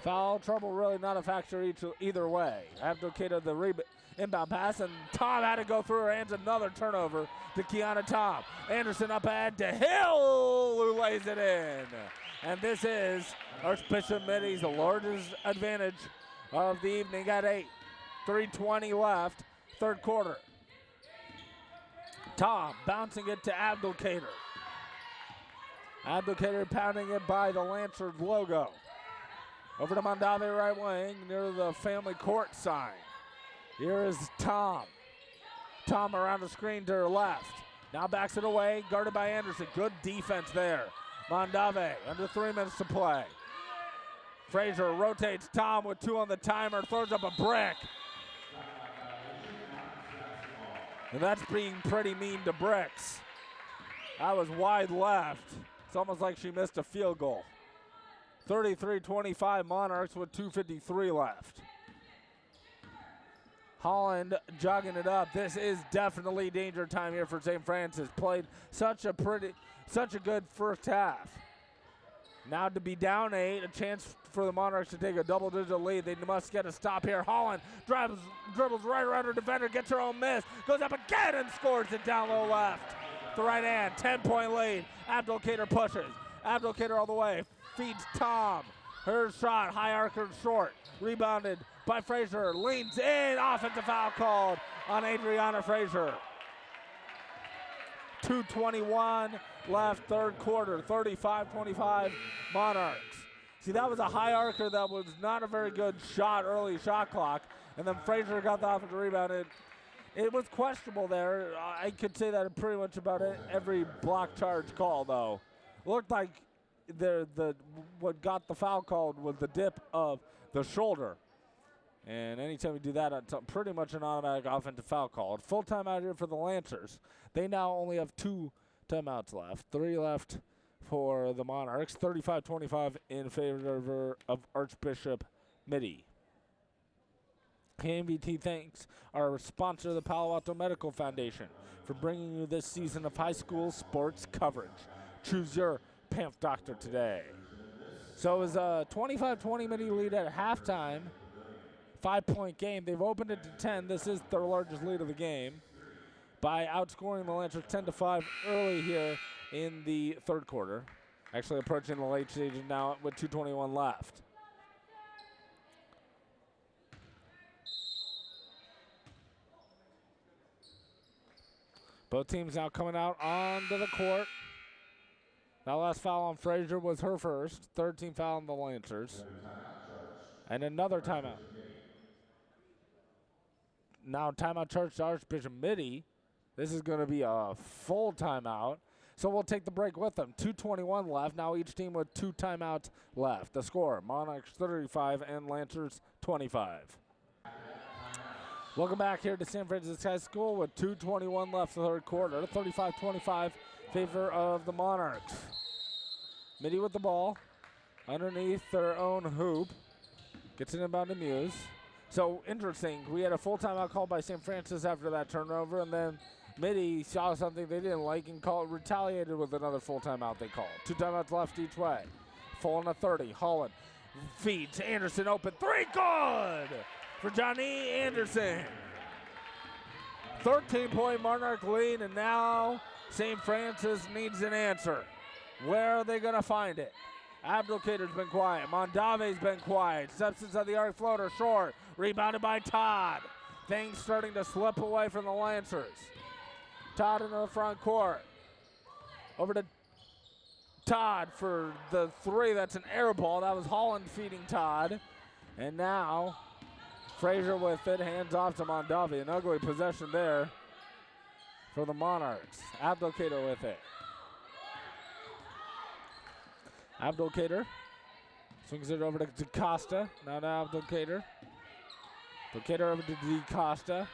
Foul trouble really not a factor either way. Abdelkader the inbound pass, and Tom had to go through her hands. Another turnover to Kiana Tom. Anderson up ahead to Hill, who lays it in. And this is Archbishop Mitty's largest advantage of the evening at 8. 3:20 left, third quarter. Tom bouncing it to Abdelkader. Abdelkader pounding it by the Lancers logo. Over to Mondave right wing near the family court sign. Here is Tom. Tom around the screen to her left. Now backs it away, guarded by Anderson. Good defense there. Mondave under 3 minutes to play. Frazier rotates Tom with 2 on the timer, throws up a brick. And that's being pretty mean to Bricks. That was wide left. It's almost like she missed a field goal. 33-25 Monarchs with 2:53 left. Holland jogging it up. This is definitely danger time here for St. Francis. Played such a good first half. Now to be down 8, a chance for the Monarchs to take a double-digit lead. They must get a stop here. Holland dribbles right around her defender, gets her own miss, goes up again and scores it down low left. The right hand, 10-point lead. Abdelkader pushes. Abdelkader all the way, feeds Tom. Her shot, high archer short. Rebounded by Frazier, leans in, offensive foul called on Adriana Frazier. 2:21 left third quarter, 35-25 Monarchs. See, that was a high archer that was not a very good shot, early shot clock, and then Frazier got the offensive rebound. It was questionable there. I could say that pretty much about every block charge call, though. It looked like what got the foul called was the dip of the shoulder. And anytime you do that, it's pretty much an automatic offensive foul called. Full timeout here for the Lancers. They now only have 2 timeouts left. 3 left for the Monarchs. 35-25 in favor of Archbishop Mitty. KMVT thanks our sponsor, the Palo Alto Medical Foundation, for bringing you this season of high school sports coverage. Choose your PAMF doctor today. So it was a 25-20 Mitty lead at halftime. 5-point game. They've opened it to 10. This is their largest lead of the game by outscoring the Lancers 10-5 early here in the third quarter. Actually approaching the late stages now with 2:21 left. Both teams now coming out onto the court. That last foul on Frazier was her first. Third team foul on the Lancers. And another timeout. Now timeout charged to Archbishop Mitty. This is going to be a full timeout. So we'll take the break with them. 2:21 left. Now each team with 2 timeouts left. The score, Monarchs 35 and Lancers 25. Welcome back here to San Francisco High School with 2:21 left in the third quarter. 35-25 favor of the Monarchs. Mitty with the ball underneath their own hoop. Gets it inbound to Muse. So interesting, we had a full timeout called by St. Francis after that turnover, and then Mitty saw something they didn't like and retaliated with another full timeout they called. 2 timeouts left each way. Full on a 30. Holland feeds Anderson open. 3, good for Johnny Anderson. 13-point Monarch lead, and now St. Francis needs an answer. Where are they going to find it? Abdelkader's been quiet. Mondave's been quiet. Steps inside the arc floater, short. Rebounded by Todd. Things starting to slip away from the Lancers. Todd into the front court. Over to Todd for the 3. That's an air ball. That was Holland feeding Todd. And now Frazier with it. Hands off to Mondave. An ugly possession there for the Monarchs. Abdelkader with it. Abdelkader swings it over to DeCosta. Now to Abdelkader. Abdelkader over to DeCosta.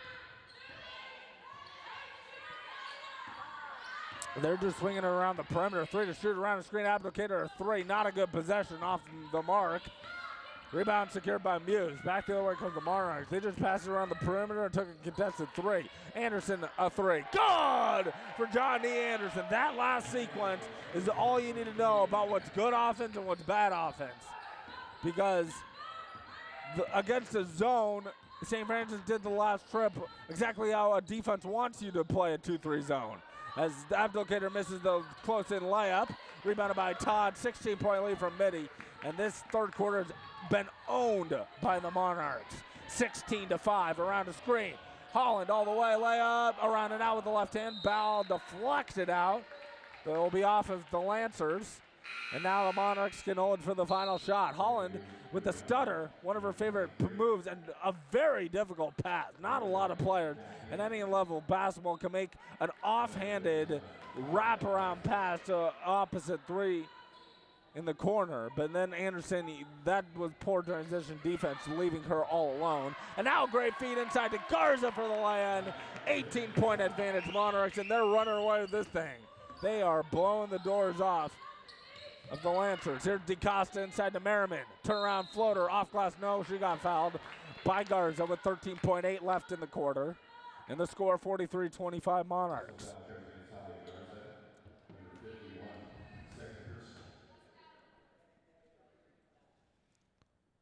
They're just swinging it around the perimeter. 3 to shoot around the screen. Abdelkader, 3. Not a good possession off the mark. Rebound secured by Muse. Back the other way comes the Monarchs. They just passed it around the perimeter and took a contested 3. Anderson, a 3. Good for Johnny Anderson. That last sequence is all you need to know about what's good offense and what's bad offense. Because against the zone, St. Francis did the last trip exactly how a defense wants you to play a 2-3 zone. As Abdelkader misses the close-in layup. Rebounded by Todd. 16-point lead from Mitty. And this third quarter has been owned by the Monarchs. 16-5 around the screen. Holland all the way, layup, around and out with the left hand. Ball deflected out. It will be off of the Lancers. And now the Monarchs can hold for the final shot. Holland with the stutter, one of her favorite moves, and a very difficult pass. Not a lot of players at any level of basketball can make an offhanded wraparound pass to opposite 3 in the corner. But then Anderson, that was poor transition defense, leaving her all alone. And now great feed inside to Garza for the lay-in. 18-point advantage Monarchs, and they're running away with this thing. They are blowing the doors off of the Lancers. Here's DeCosta inside to Merriman. Turnaround floater, off glass, no, she got fouled by Garza with 13.8 left in the quarter. And the score, 43-25 Monarchs.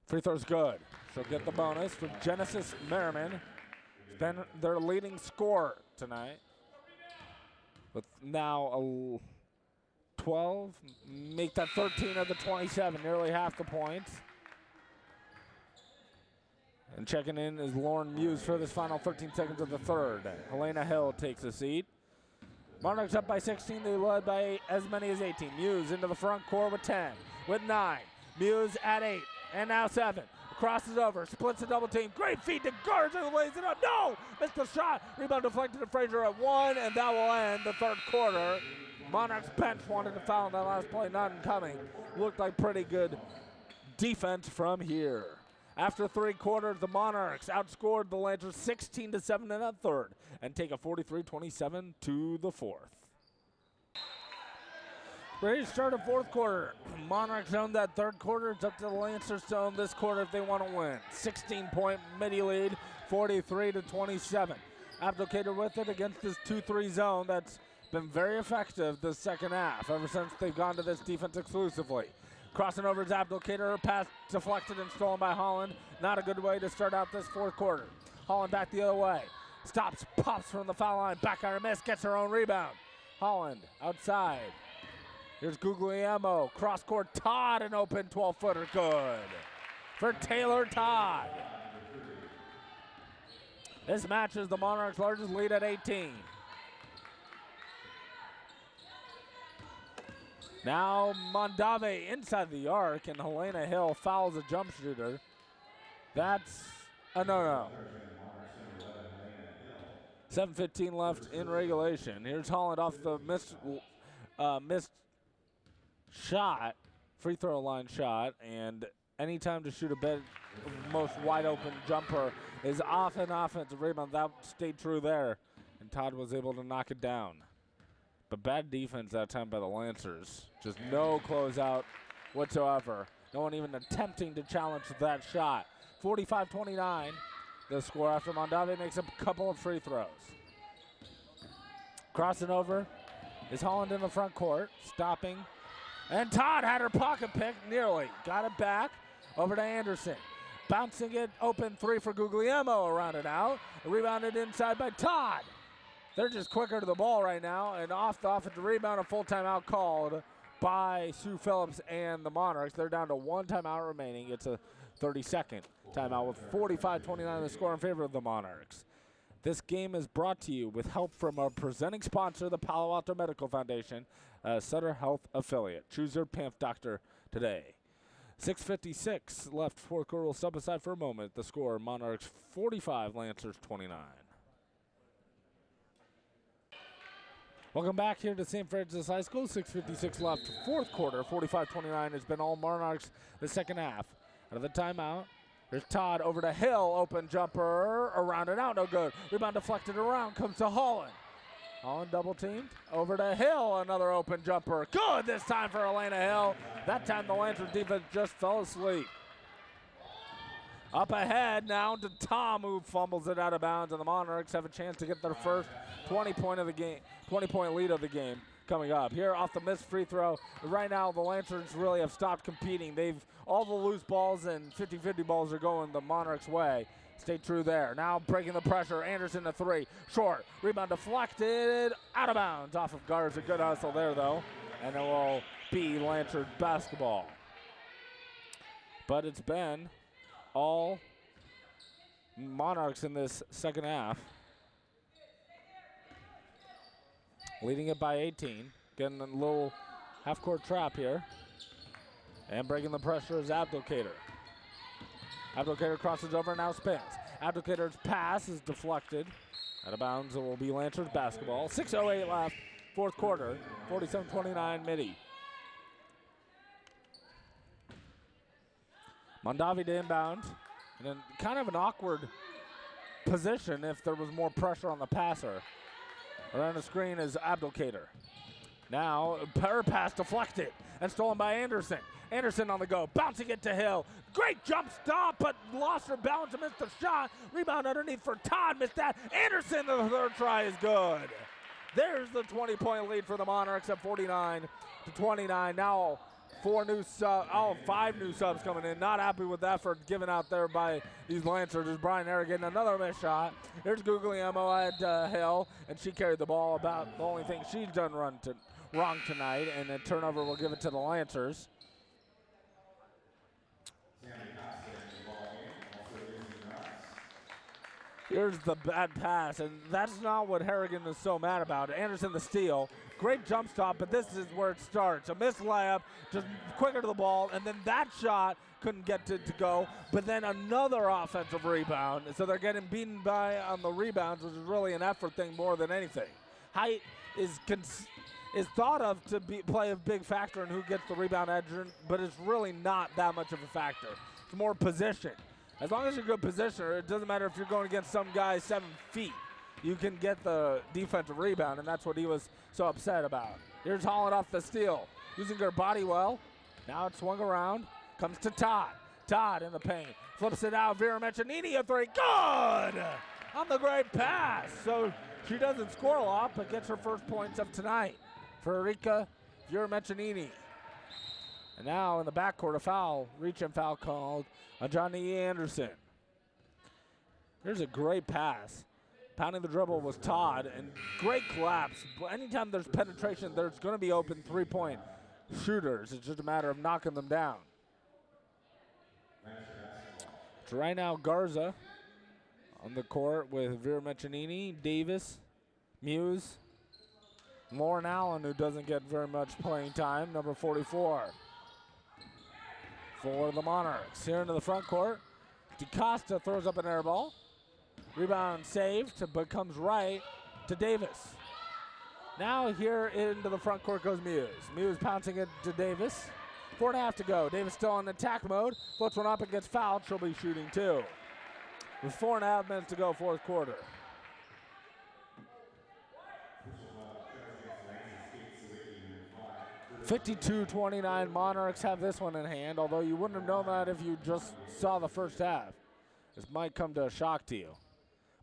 Free throw's good. She'll get the bonus for Genesis Merriman. It's been their leading scorer tonight. With now a 12, make that 13 of the 27, nearly half the points. And checking in is Lauren Muse for this final 13 seconds of the third. Helena Hill takes a seat. Monarchs up by 16, they led by as many as 18. Muse into the front court with 10, with 9. Muse at 8, and now 7. Crosses over, splits the double team. Great feed to Garza, lays it up. No! Missed the shot. Rebound deflected to Frazier at 1, and that will end the third quarter. Monarchs bench wanted to foul on that last play, not incoming. Looked like pretty good defense from here. After 3 quarters, the Monarchs outscored the Lancers 16-7 in that third and take a 43-27 to the fourth. Ready to start a fourth quarter. Monarchs own that third quarter. It's up to the Lancers to own this quarter if they want to win. 16-point Mitty lead, 43-27. Abdelkader with it against this 2-3 zone that's been very effective this second half ever since they've gone to this defense exclusively. Crossing over is Abdelkader. Pass deflected and stolen by Holland. Not a good way to start out this fourth quarter. Holland back the other way. Stops, pops from the foul line. Back iron miss, gets her own rebound. Holland outside. Here's Guglielmo, cross-court Todd, an open 12-footer, good for Taylor Todd. This matches the Monarchs' largest lead at 18. Now Mondave inside the arc, and Helena Hill fouls a jump shooter. That's a no-no. 7:15 left in regulation. Here's Holland off the missed shot, free throw line shot, and any time to shoot a most wide open jumper is off an offensive rebound. That stayed true there, and Todd was able to knock it down. But bad defense that time by the Lancers. Just no closeout whatsoever. No one even attempting to challenge that shot. 45-29, the score after Mondave makes a couple of free throws. Crossing over is Holland in the front court, stopping. And Todd had her pocket pick, nearly. Got it back, over to Anderson. Bouncing it, open three for Guglielmo, around it out. Rebounded inside by Todd. They're just quicker to the ball right now, and off the offensive rebound, a full timeout called by Sue Phillips and the Monarchs. They're down to one timeout remaining. It's a 32nd timeout with 45-29 the score in favor of the Monarchs. This game is brought to you with help from our presenting sponsor, the Palo Alto Medical Foundation, a Sutter Health affiliate. Choose your PAMF doctor today. 6:56 left, fourth quarter. We'll step aside for a moment. The score, Monarchs 45, Lancers 29. Welcome back here to St. Francis High School. 6:56 left, fourth quarter. 45-29 has been all Monarchs the second half. Out of the timeout, there's Todd over to Hill. Open jumper, around and out, no good. Rebound deflected around, comes to Holland. Holland double teamed, over to Hill. Another open jumper, good this time for Elena Hill. That time the Lancers defense just fell asleep. Up ahead now to Tom, who fumbles it out of bounds, and the Monarchs have a chance to get their first 20-point lead of the game coming up. Here off the missed free throw, right now the Lancers really have stopped competing. All the loose balls and 50-50 balls are going the Monarchs' way. Stay true there. Now breaking the pressure, Anderson to three, short, rebound deflected, out of bounds off of Garza. Good hustle there though, and it will be Lancers basketball. But it's been all Monarchs in this second half. Leading it by 18. Getting a little half-court trap here. And breaking the pressure is Abdelkader. Abdelkader crosses over, now spins. Abdelkader's pass is deflected. Out of bounds, it will be Lancers basketball. 6:08 left, fourth quarter. 47-29 Mitty. Mondavi to inbound. And then kind of an awkward position if there was more pressure on the passer. Around the screen is Abdelkader. Now, her pass deflected and stolen by Anderson. Anderson on the go, bouncing it to Hill. Great jump stop, but lost her balance and missed the shot. Rebound underneath for Todd, missed that. Anderson, the third try is good. There's the 20-point lead for the Monarchs at 49-29. Now, five new subs coming in. Not happy with the effort given out there by these Lancers. There's Brian Eric getting another missed shot. Here's Guglielmo at Hill, and she carried the ball. About the only thing she's done wrong tonight, and a turnover will give it to the Lancers. Here's the bad pass, and that's not what Harrigan is so mad about. Anderson the steal. Great jump stop, but this is where it starts. A missed layup, just quicker to the ball, and then that shot couldn't get to go, but then another offensive rebound. So they're getting beaten by on the rebounds, which is really an effort thing more than anything. Height is thought of to play a big factor in who gets the rebound edge, but it's really not that much of a factor. It's more position. As long as you're a good positioner, it doesn't matter if you're going against some guy 7 feet. You can get the defensive rebound, and that's what he was so upset about. Here's Holland off the steal, using her body well. Now it's swung around, comes to Todd. Todd in the paint, flips it out. Vera Mechanini a three, good! On the great pass. So she doesn't score a lot, but gets her first points of tonight for Erika Vera Mechanini. And now in the backcourt, a foul, reach-in foul called on Johnny Anderson. Here's a great pass. Pounding the dribble was Todd, and great collapse. Anytime there's penetration, there's going to be open three-point shooters. It's just a matter of knocking them down. So right now, Garza on the court with Vera Meccanini, Davis, Muse, Lauren Allen, who doesn't get very much playing time, number 44 for the Monarchs. Here into the front court, DeCosta throws up an air ball. Rebound saved, but comes right to Davis. Now here into the front court goes Muse. Muse pouncing it to Davis. 4.5 to go. Davis still in attack mode. Floats one up and gets fouled. She'll be shooting 2. With 4.5 minutes to go, fourth quarter. (52-29) Monarchs have this one in hand, although you wouldn't have known that if you just saw the first half. This might come to a shock to you,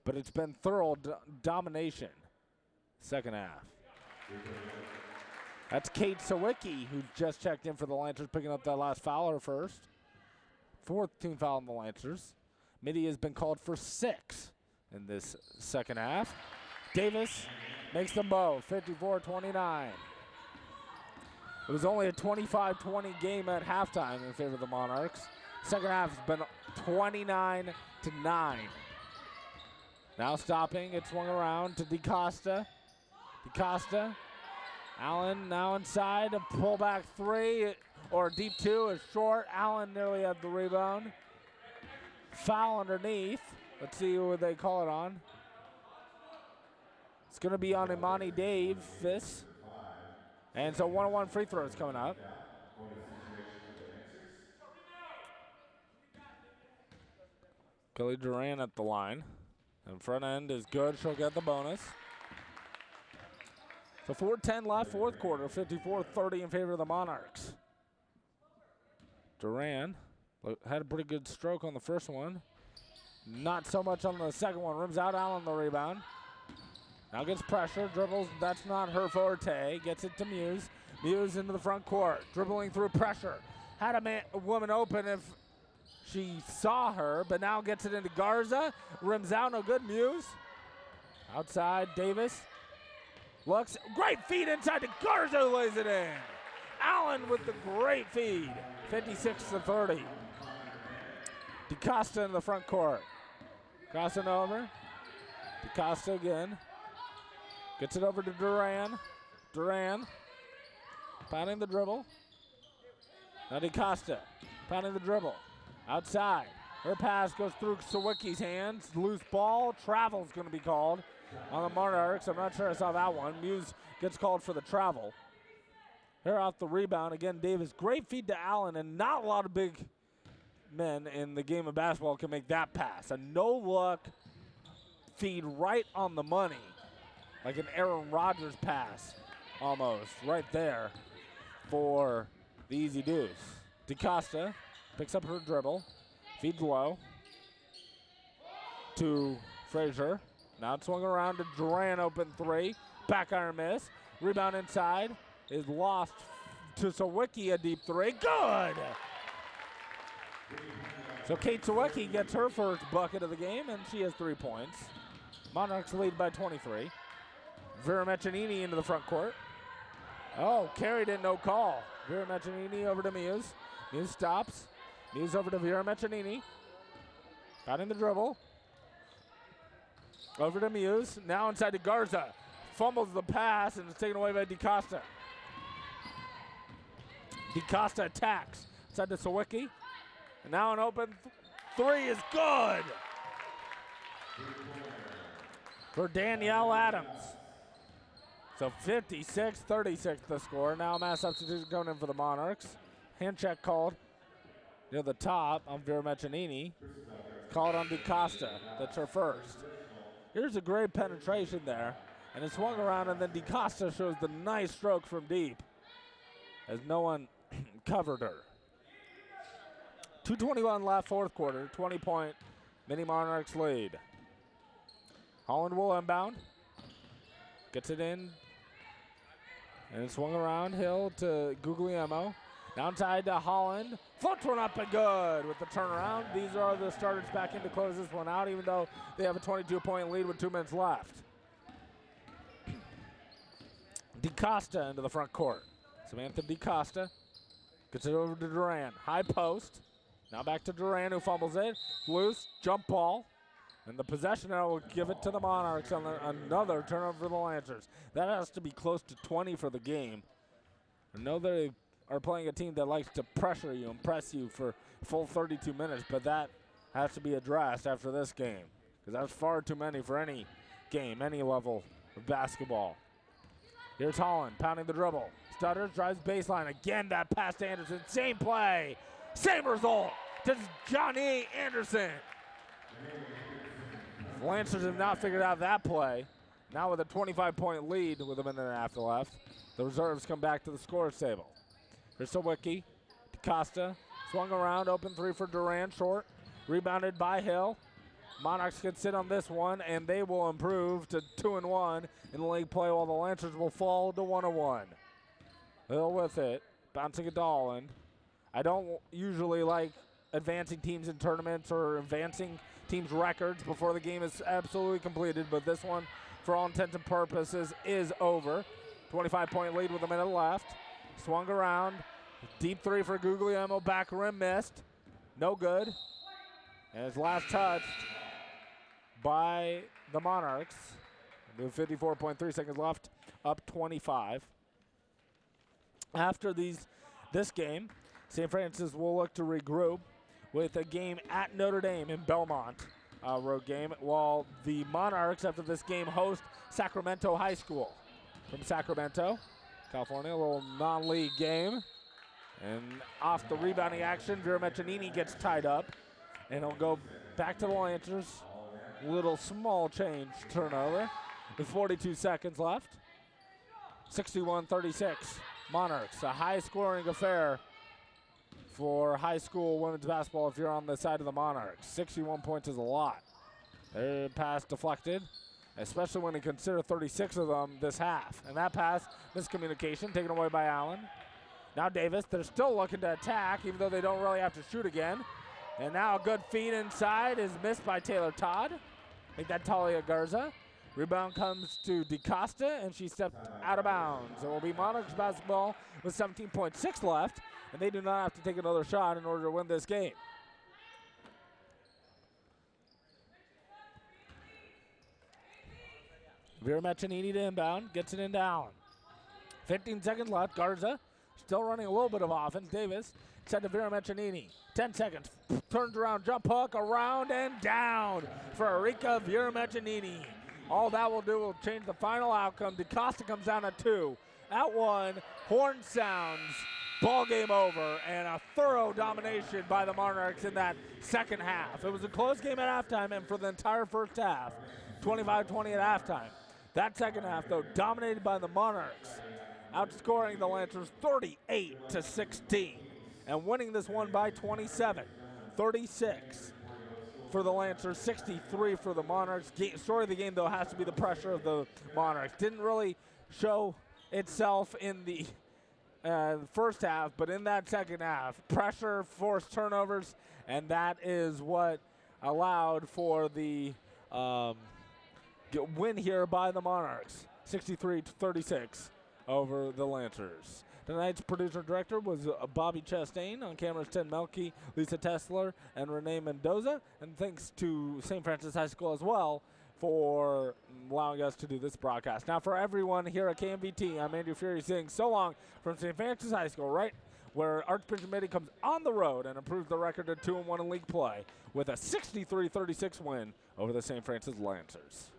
but it's been thorough domination second half. That's Kate Sawicki, who just checked in for the Lancers, picking up that last foul, her first. 4th team foul on the Lancers. Mitty has been called for 6 in this second half. Davis makes them both, 54-29. It was only a 25-20 game at halftime in favor of the Monarchs. Second half has been 29-9. Now stopping, it swung around to DeCosta. DeCosta, Allen now inside, a pullback 3, or deep 2 is short. Allen nearly had the rebound. Foul underneath. Let's see who they call it on. It's going to be on Imani Davis. And so 1-on-1 free throws coming up. Kelly Duran at the line. And front end is good. She'll get the bonus. So 4:10 left, fourth quarter. 54-30 in favor of the Monarchs. Duran had a pretty good stroke on the first one. Not so much on the second one. Rims out, Allen the rebound. Now gets pressure, dribbles, that's not her forte. Gets it to Muse. Muse into the front court, dribbling through pressure. Had a woman open if she saw her, but now gets it into Garza. Rims out, no good, Muse. Outside, Davis. Looks, great feed inside to Garza, who lays it in. Allen with the great feed, 56-30. DeCosta in the front court. Crossing over. DeCosta again. Gets it over to Duran. Duran pounding the dribble. Now DeCosta pounding the dribble. Outside. Her pass goes through Sawicki's hands. Loose ball. Travel's going to be called on the Monarchs. I'm not sure I saw that one. Muse gets called for the travel. Here off the rebound. Again, Davis. Great feed to Allen, and not a lot of big men in the game of basketball can make that pass. A no-look feed right on the money. Like an Aaron Rodgers pass, almost, right there for the easy deuce. DeCosta picks up her dribble, feeds low to Frazier. Now it's swung around to Duran, open 3. Back iron miss. Rebound inside is lost to Sawicki, a deep 3. Good! So Kate Sawicki gets her first bucket of the game, and she has 3 points. Monarchs lead by 23. Vera Meccanini into the front court. Oh, carried in, no call. Vera Meccanini over to Muse. Muse stops. Muse over to Vera Meccanini. Got in the dribble. Over to Muse. Now inside to Garza. Fumbles the pass and it's taken away by DeCosta. DeCosta attacks. Inside to Sawicki. And now an open 3 is good for Danielle Adams. So 56-36 the score. Now mass substitution going in for the Monarchs. Hand check called near the top on Vera Meccanini. Called on DeCosta. That's her first. Here's a great penetration there. And it swung around, and then DeCosta shows the nice stroke from deep as no one covered her. 2:21 left, fourth quarter. 20-point Mitty Monarchs lead. Holland will inbound. Gets it in. And it swung around Hill to Guglielmo. Downside to Holland. Floats one up and good with the turnaround. These are the starters back in to close this one out, even though they have a 22-point lead with 2 minutes left. DeCosta into the front court. Samantha DeCosta gets it over to Duran. High post. Now back to Duran, who fumbles it. Loose, jump ball. And the possession now will give it to the Monarchs on another turnover for the Lancers. That has to be close to 20 for the game. I know they are playing a team that likes to pressure you and press you for full 32 minutes, but that has to be addressed after this game, because that's far too many for any game, any level of basketball. Here's Holland pounding the dribble. Stutters, drives baseline. Again, that pass to Anderson. Same play, same result to Johnny Anderson. The Lancers have not figured out that play. Now with a 25-point lead with a minute and a half left, the reserves come back to the scorer's table. Here's Sawicki. DeCosta swung around, open three for Duran, short. Rebounded by Hill. Monarchs can sit on this one, and they will improve to 2-1 in the league play, while the Lancers will fall to 1-1. Hill with it, bouncing it to Holland. I don't usually like advancing teams in tournaments or advancing teams' records before the game is absolutely completed, but this one, for all intents and purposes, is over. 25-point lead with a minute left. Swung around. Deep three for Guglielmo. Back rim missed. No good. And it's last touched by the Monarchs. With 54.3 seconds left, up 25. After this game, St. Francis will look to regroup with a game at Notre Dame in Belmont, road game, while the Monarchs, after this game, host Sacramento High School. From Sacramento, California, a little non-league game. And off the rebounding action, Vera Meccanini gets tied up. And it'll go back to the Lancers. Little small change turnover with 42 seconds left. 61-36, Monarchs. A high-scoring affair for high school women's basketball if you're on the side of the Monarchs. 61 points is a lot. Their pass deflected, especially when you consider 36 of them this half. And that pass, miscommunication, taken away by Allen. Now Davis, they're still looking to attack, even though they don't really have to shoot again. And now a good feed inside is missed by Taylor Todd. Make that Talia Garza. Rebound comes to DeCosta, and she stepped out of bounds. It will be Monarchs basketball with 17.6 left, and they do not have to take another shot in order to win this game. Vera Meccanini to inbound, gets it into Allen. 15 seconds left. Garza still running a little bit of offense. Davis set to Vera Meccanini. 10 seconds. Turns around, jump hook, around and down for Erika Vera Meccanini. All that will do will change the final outcome. DeCosta comes down at 2. At 1, horn sounds. Ball game over, and a thorough domination by the Monarchs in that second half. It was a close game at halftime, and for the entire first half, 25-20 at halftime. That second half, though, dominated by the Monarchs, outscoring the Lancers 38-16, and winning this one by 27. 36 for the Lancers, 63 for the Monarchs. Story of the game, though, has to be the pressure of the Monarchs. Didn't really show itself in the first half, but in that second half, pressure, forced turnovers, and that is what allowed for the win here by the Monarchs, 63-36 over the Lancers. Tonight's producer-director was Bobby Chastain. On cameras, Ted Melke, Lisa Tesler, and Renee Mendoza. And thanks to St. Francis High School as well for allowing us to do this broadcast. Now for everyone here at KMVT, I'm Andrew Fury saying so long from St. Francis High School, right where Archbishop Mitty comes on the road and improves the record to 2-1 in league play with a 63-36 win over the St. Francis Lancers.